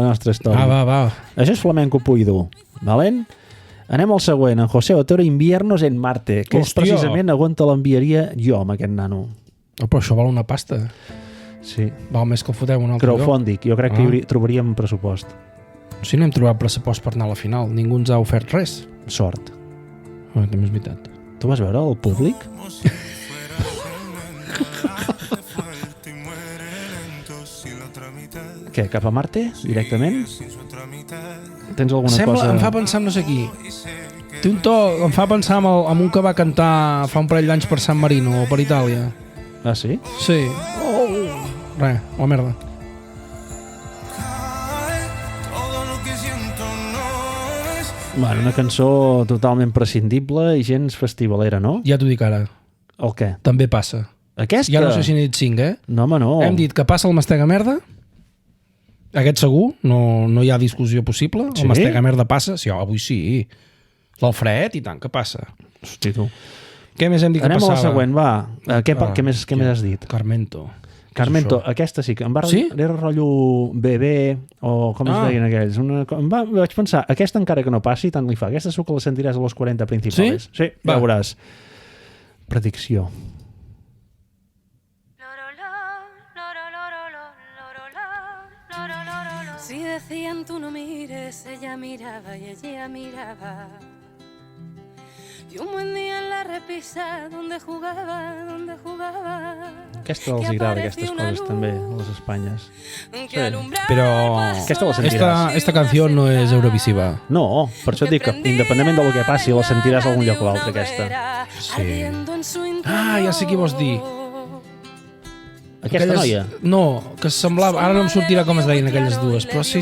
nostra història. Va. Això és Flamenco Puido. Valent? Anem al següent. En José Otero, Inviernos en Marte, que és precisament on te l'enviaria jo, amb aquest nano. Oh, però això val una pasta. Sí. Val més que ho fotem un altre Crowdfunding. Jo crec que hi trobaríem pressupost. Si no hem trobat pressupost per anar a la final, ningú ens ha ofert res. Sort. També és veritat. Tu vas veure el públic? Què, cap a Marte, directament? Tens alguna cosa... Em fa pensar en no sé qui. Té un to, em fa pensar en un que va cantar fa un parell d'anys per San Marino o per Itàlia. Ah, sí? Sí. Res, la merda. Bueno, una cançó totalment prescindible i gens festivalera, no? Ja t'ho dic ara. El què? També passa. Aquesta? Ja no sé si n'he dit 5, No, home, no. Hem dit que passa el Mastega Merda. Aquest segur, no hi ha discussió possible. Sí? El Mastega Merda passa. Sí, avui sí. L'Alfred i tant, que passa. Hosti, tu. Què més hem dit que Anem passava? a la següent, va. Què més has dit? Carmento. Carmento, aquesta sí que em va... Sí? Era rotllo bebè o com es deien aquells. Vaig pensar, aquesta encara que no passi, tant li fa. Aquesta segur que la sentiràs a los 40 principals. Sí, ja veuràs. Predicció. Si decían tú no mires, ella miraba y ella miraba. Y un buen día en la repisa donde jugaba. Aquesta els agrada, aquestes coses també, a les Espanyes. Sí. Però aquesta la sentiràs. Esta canció no és eurovisiva. No, per això et dic que independentment del que passi, la sentiràs a algun lloc o altre, aquesta. Sí. Ah, ja sé qui vols dir. Aquesta noia? No, que semblava... Ara no em sortirà com es deien aquelles dues, però sí.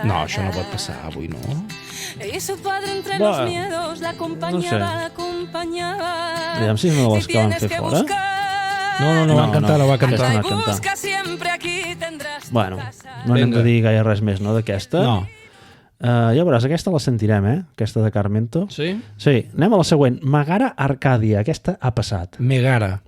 No, això no pot passar avui, no? No sé. Aviam si és una de les que van fer fora. No, va cantar. Aquesta no va cantar. Bueno, no n'hem de dir gaire res més, no, d'aquesta? No. Ja veuràs, aquesta la sentirem, aquesta de Carmento. Sí? Sí, anem a la següent. Megara Arcadia, aquesta ha passat. Megara.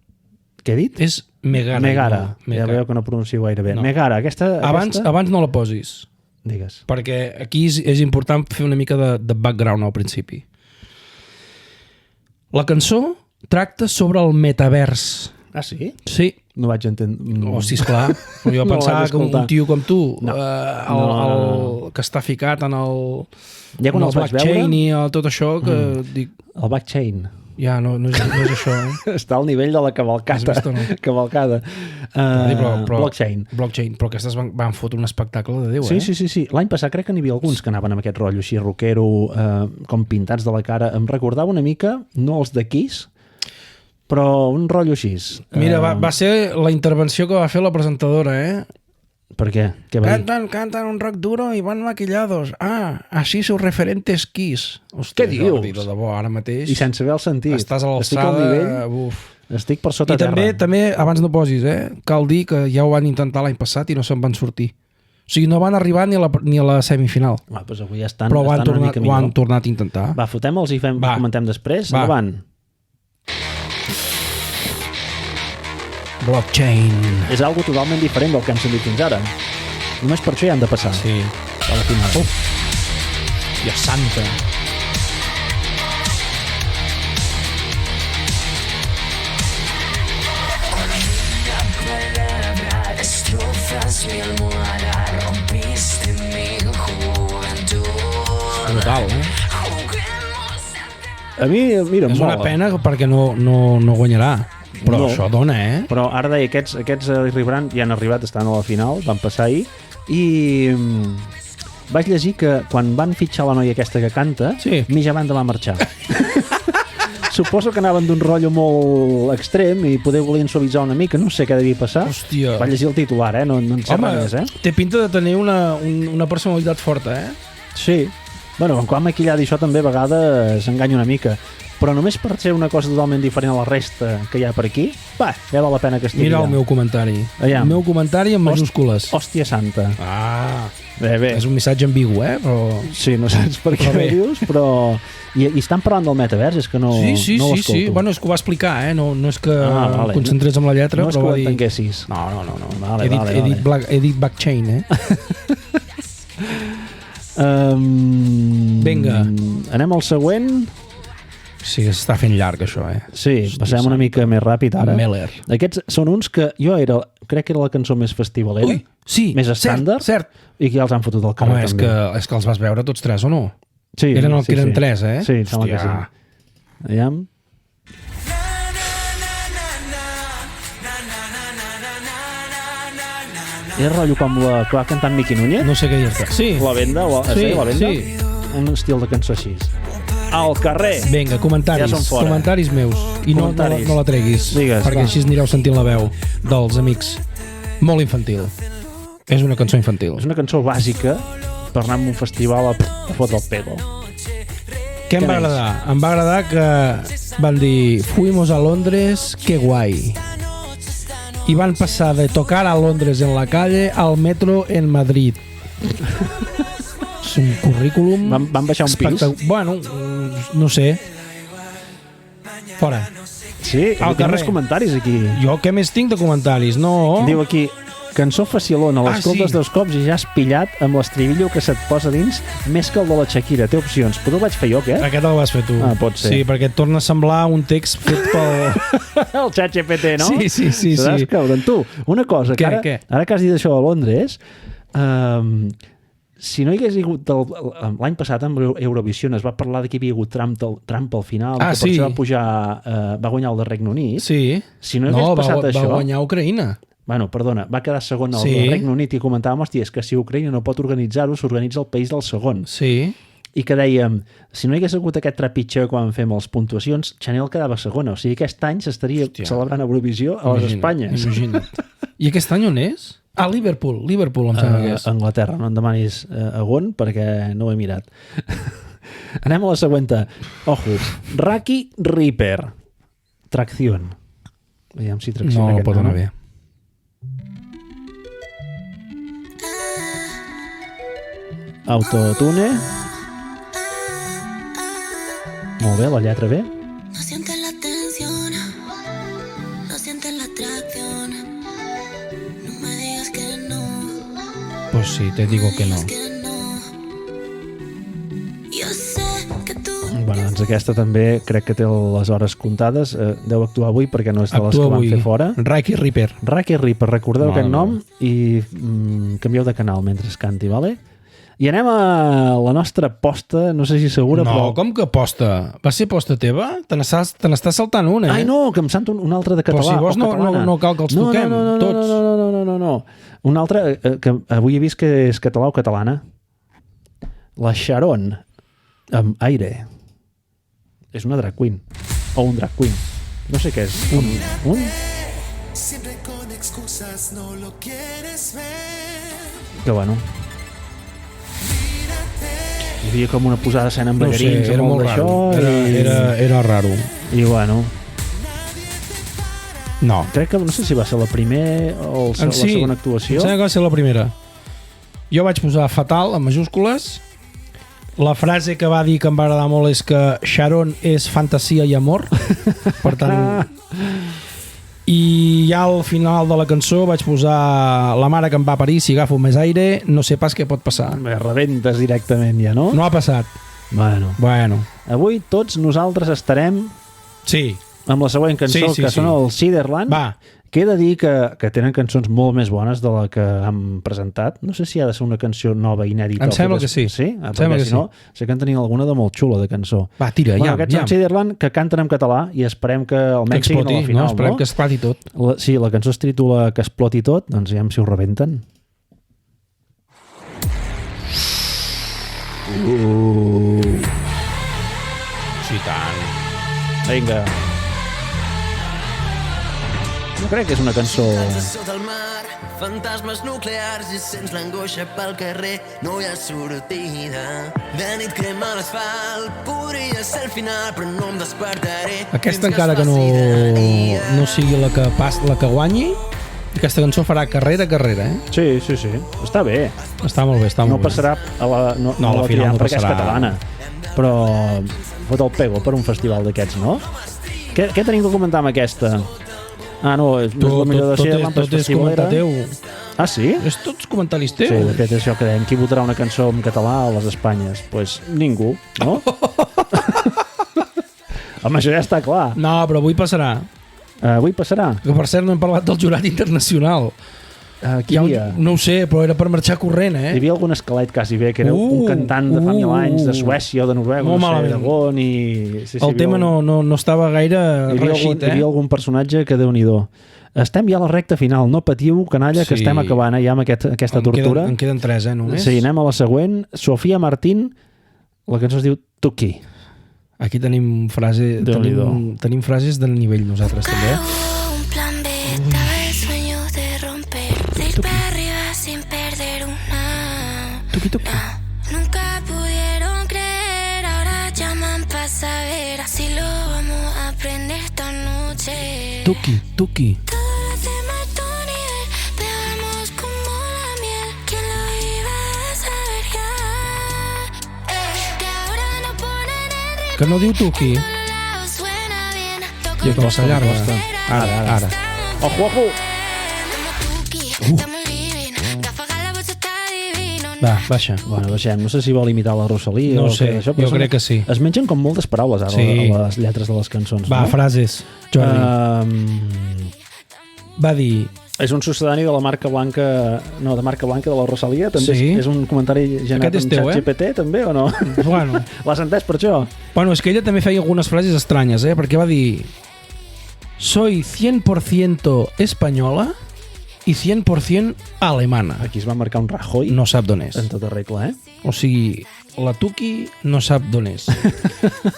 Què he dit? És Megara. Megara. Ja veieu que no pronuncio gaire bé. No. Megara, aquesta... Abans no la posis. Digues. Perquè aquí és important fer una mica de background al principi. La cançó tracta sobre el metavers. Ah, sí? Sí. No vaig entendre... Oh, sisplau. Jo pensava que un tio com tu, el que està ficat en el blockchain i tot això, que dic... El blockchain. Ja, no és això. Està al nivell de la cavalcada. Cavalcada. Blockchain. Però aquestes van fotre un espectacle de Déu, Sí. L'any passat crec que n'hi havia alguns que anaven amb aquest rotllo així rockero, com pintats de la cara. Em recordava una mica, no els de Kiss, però un rotllo així. Mira, va ser la intervenció que va fer la presentadora, Per què? Què va dir? Cantan un rock duro y van maquillados. Así sus referentes Kiss. Què dius? De debò, ara mateix. I sense haver el sentit. Estàs a Estic al l'alçada... nivell... Estic per sota I terra. també, abans no posis, cal dir que ja ho van intentar l'any passat i no se'n van sortir. O sigui, no van arribar ni a la semifinal. Doncs avui estan però una mica millor. Ho han tornat a intentar. Va, fotem-los i comentem després. Endavant. Blockchain. És algo totalment diferent del que hem sentit fins ara. Només per això hi han de passar. Sí. A la final. Dios santa. Brutal, A mi, mira, és una pena perquè no guanyarà. Però no, això dona, Però ara deia, aquests arribaran, ja han arribat, estan a la final, van passar ahir, i vaig llegir que quan van fitxar la noia aquesta que canta, mitja banda va marxar. Suposo que anaven d'un rotllo molt extrem i poder volien suavitzar una mica, no sé què devia passar. Hòstia. Vaig llegir el titular, no en sé res més, té pinta de tenir una personalitat forta, Sí. Bueno, quan maquillar d'això també a vegades s'enganya una mica. Però només per ser una cosa totalment diferent a la resta que hi ha per aquí, ja val la pena que estigui allà. Mira el meu comentari. El meu comentari en majúscules. Hòstia santa. Bé. És un missatge ambigu, però... Sí, no saps per què ho dius, però... I estan parlant del metavers, és que no l'escolto. Sí. Bueno, és que ho va explicar, no és que concentrés amb la lletra, no és però que va dir... ho entenguessis. No. He dit blockchain, Vinga. Anem al següent. Sí, s'està fent llarg, això, Sí, passem una mica més ràpid ara. Meller. Aquests són uns que crec que era la cançó més festivalera, Ui, sí, més estàndard, cert. i que ja els han fotut al Home, carrer és també. que els vas veure tots tres, o no? Sí, Eren sí. tres, Sí, em sembla que sí. Aviam. És rotllo com la que va cantar Miqui Núñez? No sé què dir-te. Sí. La venda? Sí, la venda? sí. Un estil de cançó així. Al carrer! Vinga, comentaris. Ja són fora. Comentaris meus. I Comentaris. no la treguis. Digues, perquè va. així anireu sentint la veu dels amics. Molt infantil. És una cançó infantil. És una cançó bàsica per anar a un festival a fotre el pego. Què em va més? agradar? Em va agradar que van dir fuimos a Londres, qué guay. I van passar de tocar a Londres en la calle al metro en Madrid. És un currículum... Van baixar un pis? Bueno, no sé. Fora. Sí, Al tinc carrer. uns comentaris aquí. Jo què més tinc de comentaris? No. Diu aquí, cançó facilona, l'escoltes sí. 2 cops i ja has pillat amb l'estribillo que se't posa dins més que el de la Shakira. Té opcions. Però el vaig fer jo, què? Aquest el vas fer tu. Ah, pot ser. Sí, perquè et torna a semblar un text fet pel... El xat GPT, no? Sí. Saps caure en tu. Una cosa, que Què? ara que has dit això a Londres, si no hi hagués hagut l'any passat amb Eurovision es va parlar de que hi havia hagut Trump al final, que per sí. això va pujar, va guanyar el de Regne Unit. Sí. Si no hagués passat això... va guanyar Ucraïna. Bueno, perdona, va quedar segon al Sí. Regne Unit i comentàvem, hòstia, és que si Ucraïna no pot organitzar-ho, s'organitza el país del segon. Sí. I que dèiem, si no hi hagués hagut aquest trepitjor quan fem les puntuacions, Chanel quedava segona. O sigui, aquest any s'estaria celebrant Eurovisió a les Espanyes. Imagina't. I aquest any on és? Ah, Liverpool, em sembla que és. Anglaterra, no em demanis a on, perquè no ho he mirat. Anem a la següent. Ojo, Raki Reaper. Tracción. Veiem si tracciona No pot anar bé. Autotune. Molt bé, la lletra bé. No sientes la tensión, no sientes la atracción. No me digas que no, Pues sí, te digo que no. que no. Yo sé que tú Bueno, doncs aquesta també crec que té les hores comptades. Deu actuar avui perquè no és de les Actua que van avui. fer fora. Raki Reaper. Raki Reaper, recordeu Mare aquest nom i canvieu de canal mentre es canti, vale? I anem a la nostra posta, no sé si segura, No, però... com que posta? Va ser posta teva? Te n'estàs saltant una, Ai, no, que em sento un altre de català. Però si vols o catalana. no cal que els toquem, tots. No. Un altre que avui he vist que és català o catalana. La Sharon, amb aire. És una drag queen. O un drag queen. No sé què és. Un? Siempre con excusas no lo quieres ver. Que bueno. Hi havia com una posada d'escena amb No ho sé, ballarins, era amb molt d'això, raro. Era raro. i bueno, No. crec que no sé si va ser la primera o la segona actuació. Em sembla que va ser la primera. Jo vaig posar fatal, en majúscules. La frase que va dir que em va agradar molt és que Sharon és fantasia i amor. Per tant... I ja al final de la cançó vaig posar la mare que em va parir, si agafo més aire, no sé pas què pot passar. Me rebentes directament ja, no? No ha passat. Bueno. Avui tots nosaltres estarem Sí. amb la següent cançó, Sí, que són el Ciderland. Va. Que he de dir que tenen cançons molt més bones de la que han presentat. No sé si ha de ser una cançó nova, inèdita. Em o sembla feta- que sí. Sí? Em sembla que si no, sé que en tenien alguna de molt xula, de cançó. Va, tira, Bueno, ja. aquests són Ciderland, que canten en català i esperem que Que almenys siguin a exploti, la final, no? Esperem que esclati tot. Sí, la cançó es titula Que exploti tot, doncs ja si ho rebenten. Sí, tant. Vinga. No crec que és una cançó... Sota el mar, fantasmes nuclears i sents l'angoixa pel carrer, no hi ha sortida. De nit crema l'asfalt, podria ser el final, però no em despertaré. Aquesta encara que no sigui la que guanyi, aquesta cançó farà carrera, eh? Sí. Està bé. Està molt bé, està No molt bé. passarà a la, No, a la final no perquè és passarà. catalana. Però fot el pego per un festival d'aquests, no? Què tenim de comentar amb aquesta? Ah, no, és la millor de ser Tot és comentar teu. Ah, sí? És tots comentaris teus. Sí, de fet, és això que dèiem. Qui votarà una cançó en català a les Espanyes? Doncs pues ningú, no? Home, això ja està clar. No, però avui passarà. Avui passarà. Que per cert no hem parlat del jurat internacional. Qui hi havia? No ho sé, però era per marxar corrent, Hi havia algun esquelet quasi bé, que era un cantant de fa 1000 anys, de Suècia o de Noruega, Molt no sé, malament. de Gon, i... Sí, El tema no estava gaire reeixit, Hi havia algun personatge que Déu-n'hi-do. Estem ja a la recta final, no patiu, canalla, que estem acabant ja amb aquesta tortura. En queden 3, només. Sí, anem a la següent. Sofia Martín, la cançó es diu Tuki. Aquí tenim tenim frases del nivell nosaltres també. Un plan B, estaba el sueño de romper, de ir para arriba sin perder una. Tuki, tuki. Nunca pudieron creer, ahora llaman para saber, así lo vamos a aprender esta noche. Tuki, tuki. Todo lo hacemos a tu nivel, pegamos como la miel, ¿quién lo iba a saber ya? Que ahora no ponen en ritmo, Que no diu tuki. en todos lados suena bien, toco I com s'allarga. Ara. Ojo, ojo! como Tuki, estamos living, Ráfaga la voz está divino. Va, baixa. Bueno, deixem. No sé si vol imitar la Rosalía No o sé, què d'això, jo però crec que sí. Es mengen com moltes paraules ara Sí. a les lletres de les cançons. Va, no? frases. Jordi. Va dir... És un sucedani de la marca blanca... No, de marca blanca de la Rosalía. També Sí. és un comentari generat Aquest és amb teu, ChatGPT, també, o no? Bueno, L'has entès per això? bueno, és que ella també feia algunes frases estranyes, perquè va dir... Soy 100% española y 100% alemana. Aquí es va marcar un Rajoy No sap d'on és. en tota regla, eh? O sigui, la Tuki no sap d'on és.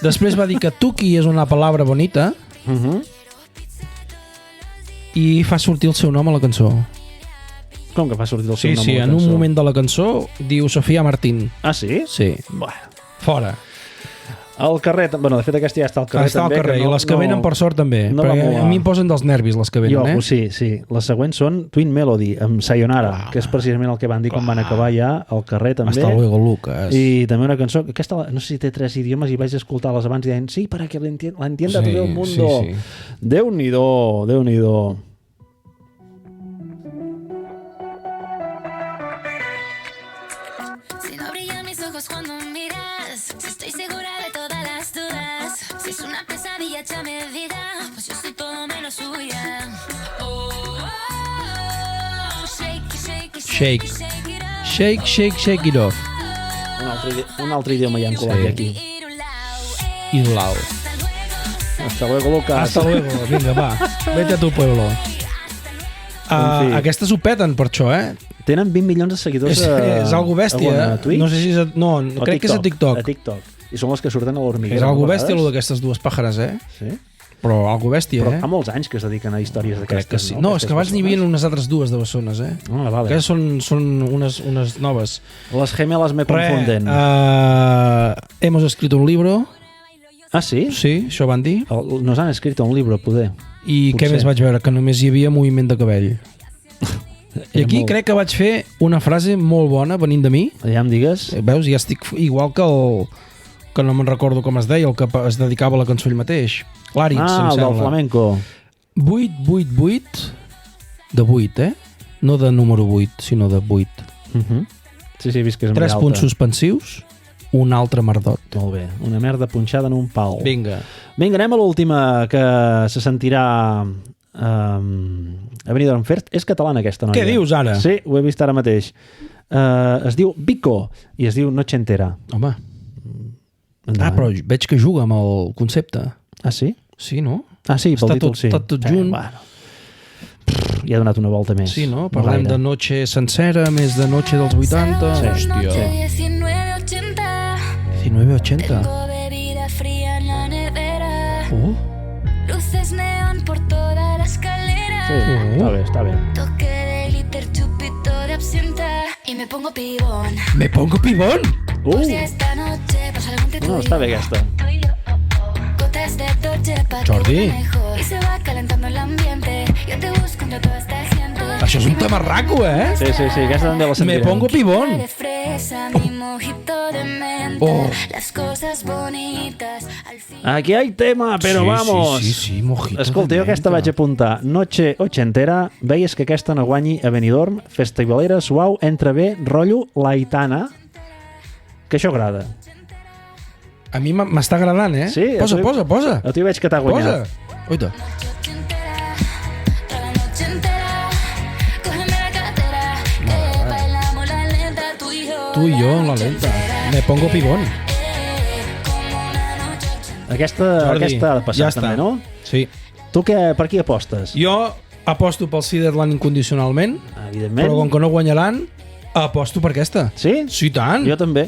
Després va dir que Tuki és una paraula bonita i fa sortir el seu nom a la cançó. Com que fa sortir el seu Sí, nom sí, a la en un cançó? moment de la cançó diu Sofia Martín. Ah, sí? Sí. Bueno. Fora. Al carrer... Bueno, de fet, aquesta ja està al carrer Està al també. carrer, i les que venen per sort també. no va perquè molar. a mi em posen dels nervis les que venen, Jo, sí, sí. Les següents són Twin Melody, amb Sayonara, que és precisament el que van dir quan van acabar ja al carrer també. Hasta luego, Lucas. I també una cançó, aquesta no sé si té 3 idiomes i vaig escoltar-les abans i deien, sí, para que la entienda todo el mundo. Sí. Déu-n'hi-do, Déu-n'hi-do. Si no brillan mis ojos cuando miras, si estoy segura de todas las dudas, si es una pesadilla hecha medida, pues yo soy todo menos suya. Oh, oh, oh, shake, shake, Shake. shake, shake it off. Shake, shake, shake it off. Un altre idioma ja hem colat Sí. aquí. I Dulau. Hasta luego, Lucas. Hasta luego. Vinga, va. Vete a tu pueblo. En fi. Aquestes ho peten per això, Tenen 20 milions de seguidors És algo bèstia, a Twitch? No sé si és... No, O crec que és a TikTok. A TikTok. I són els que surten a l'hormiguer. És algo a bèstia, vegades. allò d'aquestes dues pàjares, Sí? Però algo bèstia, Però fa molts anys que es dediquen a històries Crec que d'aquestes, sí. no? No, és que abans n'hi havia Aquestes unes altres dues de bessones, persones. Ah, vale. Que són unes noves. Les gemelas me confunden. Hemos escrito un libro. Ah, sí? Sí, això van dir. Nos han escrit un llibre, poder. I Potser. què més vaig veure? Que només hi havia moviment de cabell. I aquí crec que vaig fer una frase molt bona venint de mi. Ja em digues. Veus, ja estic igual que no me'n recordo com es deia, el que es dedicava a la cançó ell mateix. L'Àritz, em Ah, el sembla. del flamenco. 888 de 8, No de número 8, sinó de 8. Sí, he vist que és 3 alta. punts suspensius, un altre merdot. Molt bé. Una merda punxada en un pal. Vinga. Vinga, anem a l'última que se sentirà a Benidorm Fest. És catalana aquesta noia. Què dius ara? Sí, ho he vist ara mateix. Es diu Vico i es diu Noche Entera. Home. Endavant. Però veig que juga amb el concepte. Ah, sí? Sí, no? Ah, sí, pel títol sí. Està tot junt. Bueno. Ja ha donat una volta més. Sí, no? No Parlem gaire. de noche sencera, més de noche dels 80. Sí. Hòstia. 1980. 1980. Tengo bebida fría en la nevera. Luces neón por toda la escalera. Sí, està bé, està bé. Toque de glitter, chupito de absenta. Y me pongo pibón. Me pongo pibón? Por si esta noche pasa algo entre tú No, y està bé yo. aquesta. Gotas de Dolce pa' que Jordi. huela mejor. Y se va calentando el ambiente. Yo te busco entre toda esta gente. Això és un tamarraco, Sí, aquesta també la Me sentirem. pongo pibón. De fresa, mi mojito de menta. Oh. Las cosas bonitas. Al fin. Aquí hay tema, però Sí, vamos. sí, mojito. Escolta, jo aquesta vaig apuntar. Noche ochentera, veies que aquesta no guanyi a Benidorm, festivalera, suau, entra bé, rotllo, laitana, que això agrada. A mi m'està agradant, eh? Sí, Posa. A tu veig que t'ha guanyat. Posa. Oita. Tu i jo en la lenta. Me pongo pibón. Aquesta ha de passar també, no? Sí. Tu per qui apostes? Jo aposto pel Ciderland incondicionalment, Evidentment. però com que no guanyaran, aposto per aquesta. Sí? Sí, tant. Jo també.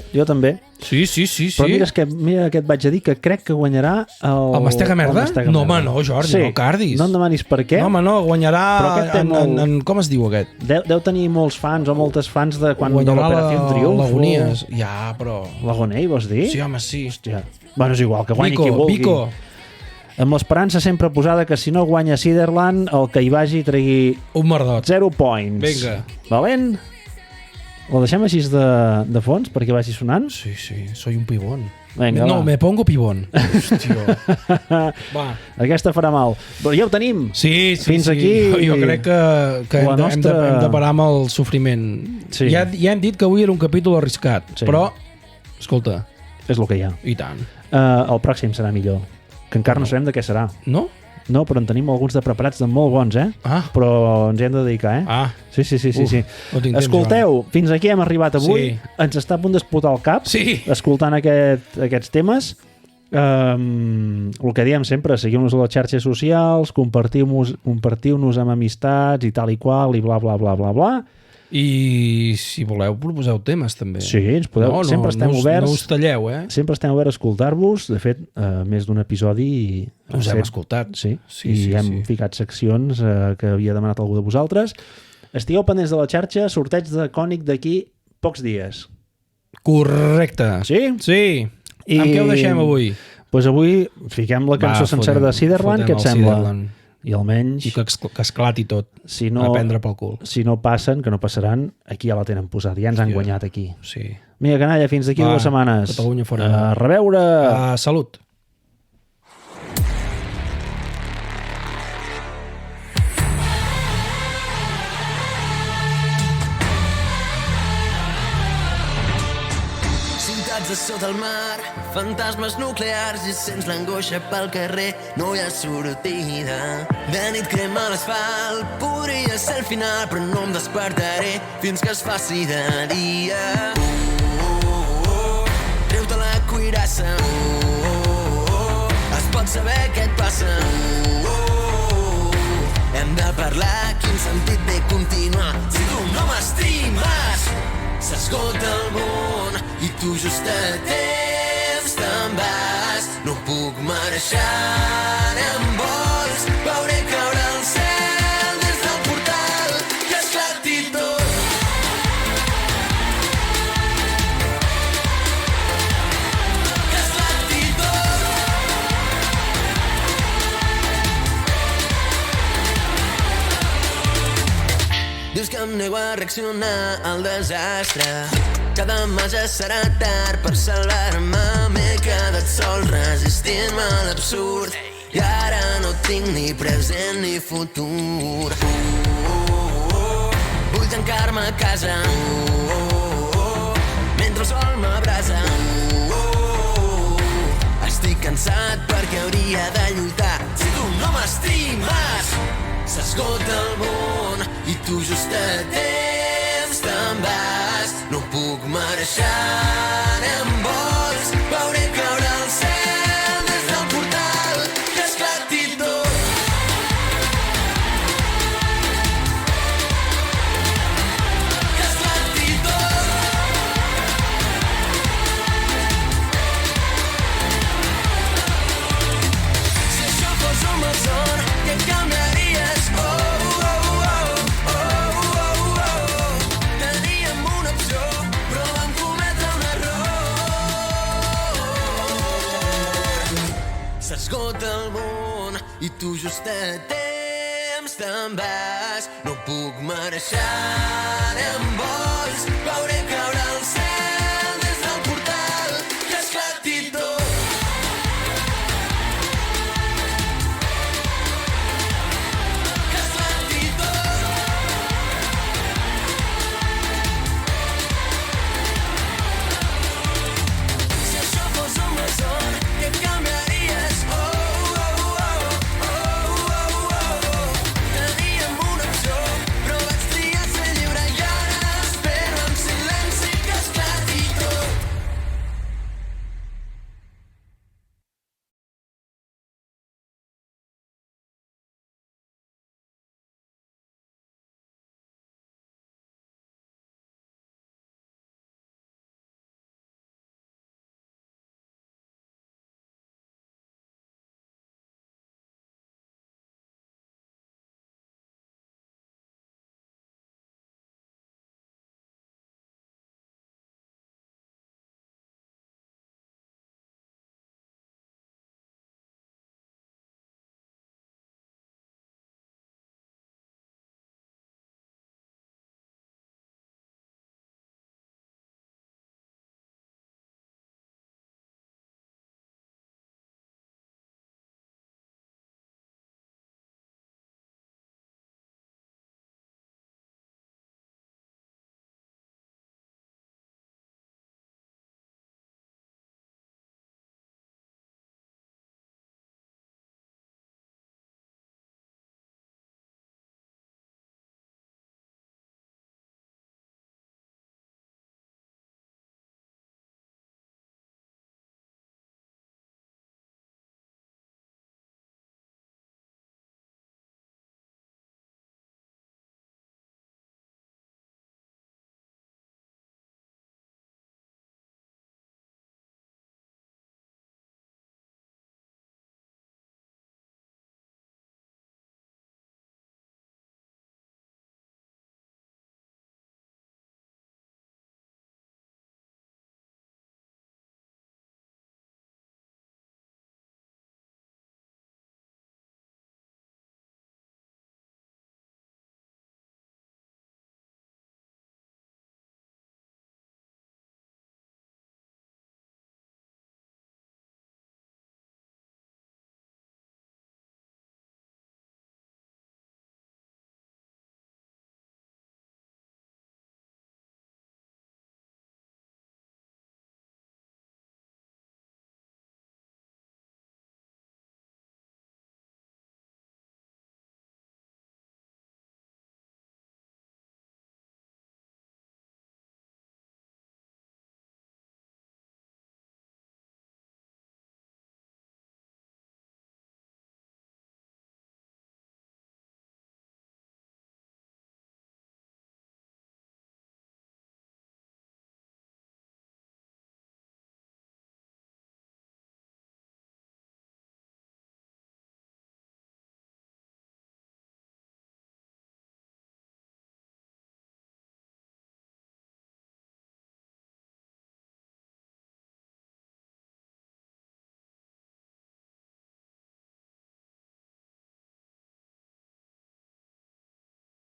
Sí. Però mira que et vaig a dir que crec que guanyarà el Mastega Merda? No, home, no, Jordi, no cardis. No em demanis per què. No, home, no, guanyarà en com es diu aquest? Deu tenir molts fans o moltes fans de quan de l'Operació Triunfo. L'Agonies. Ja, però... L'Agonei, vols dir? Sí, home, sí. Hòstia. Bueno, és igual, que guanyi qui vulgui. Vico. Amb l'esperança sempre posada que si no guanya Ciderland, el que hi vagi tregui... Un merdot. 0 points. Vinga. Valent? Ho deixem així de fons perquè vagi sonant? Sí, soy un pibón. Vinga, no, va. me pongo pibón. Hòstia. Va. Aquesta farà mal. Però ja ho tenim. Sí. Fins aquí... Jo crec que hem de parar amb el sofriment. Sí. Ja hem dit que avui era un capítol arriscat, però, escolta... És el que hi ha. I tant. El pròxim serà millor. Que encara no sabem de què serà. No? No, però en tenim alguns de preparats de molt bons, eh? Ah. Però ens hi hem de dedicar, eh? Ah. Sí. Escolteu, fins aquí hem arribat avui. Sí. Ens està a punt d'explotar el cap escoltant aquests temes. El que diem sempre, seguiu-nos a les xarxes socials, compartiu-nos amb amistats i tal i qual i bla, bla, bla, bla, bla. I si voleu proposeu temes també. Sí, ens podeu, sempre estem oberts. No us talleu, eh? Sempre estem oberts a escoltar-vos. De fet, més d'un episodi us hem escoltat. Sí, hem ficat seccions que havia demanat algú de vosaltres. Estigueu pendents de la xarxa, sorteig de Cònic d'aquí pocs dies. Correcte. Sí? Sí. Amb què ho deixem avui? Doncs avui fiquem la cançó sencera de Ciderland, què et sembla? Ciderland. I almenys... I que esclati tot. Si no, a prendre pel cul. Si no passen, que no passaran, aquí ja la tenen posada. Ja ens han guanyat aquí. Sí. Mira, canalla, fins d'aquí 2 setmanes. Catalunya fora. A reveure! Salut! De sota el mar, fantasmes nuclears i sents l'angoixa pel carrer, no hi ha sortida. De nit crema l'asfalt, podria ser el final, però no em despertaré fins que es faci de dia. Treu-te la cuirassa, es pot saber què et passa. Hem de parlar, quin sentit té continuar si tu no m'estimes. S'esgota el món i tu just a temps te'n vas. No puc marxar en vols, veuré caure el cel des del portal, que esclati tot. Que esclati tot. Dius que em nego a reaccionar al desastre, que demà ja serà tard per salvar-me. M'he quedat sol resistint-me a l'absurd i ara no tinc ni present ni futur. Vull tancar-me a casa mentre el sol m'abrasa. Estic cansat perquè hauria de lluitar si tu no m'estimes. S'esgota el món i tu just a temps te'n vas. No puc marxar en vols, veuré caure el cel des del portal, que esclati tot. Que esclati tot. Si això fos un malson, què canviaries? Teníem una opció, però vam cometre un error. S'esgota el món i tu just a temps te'n vas. No puc marxar en vols, veuré caure el cel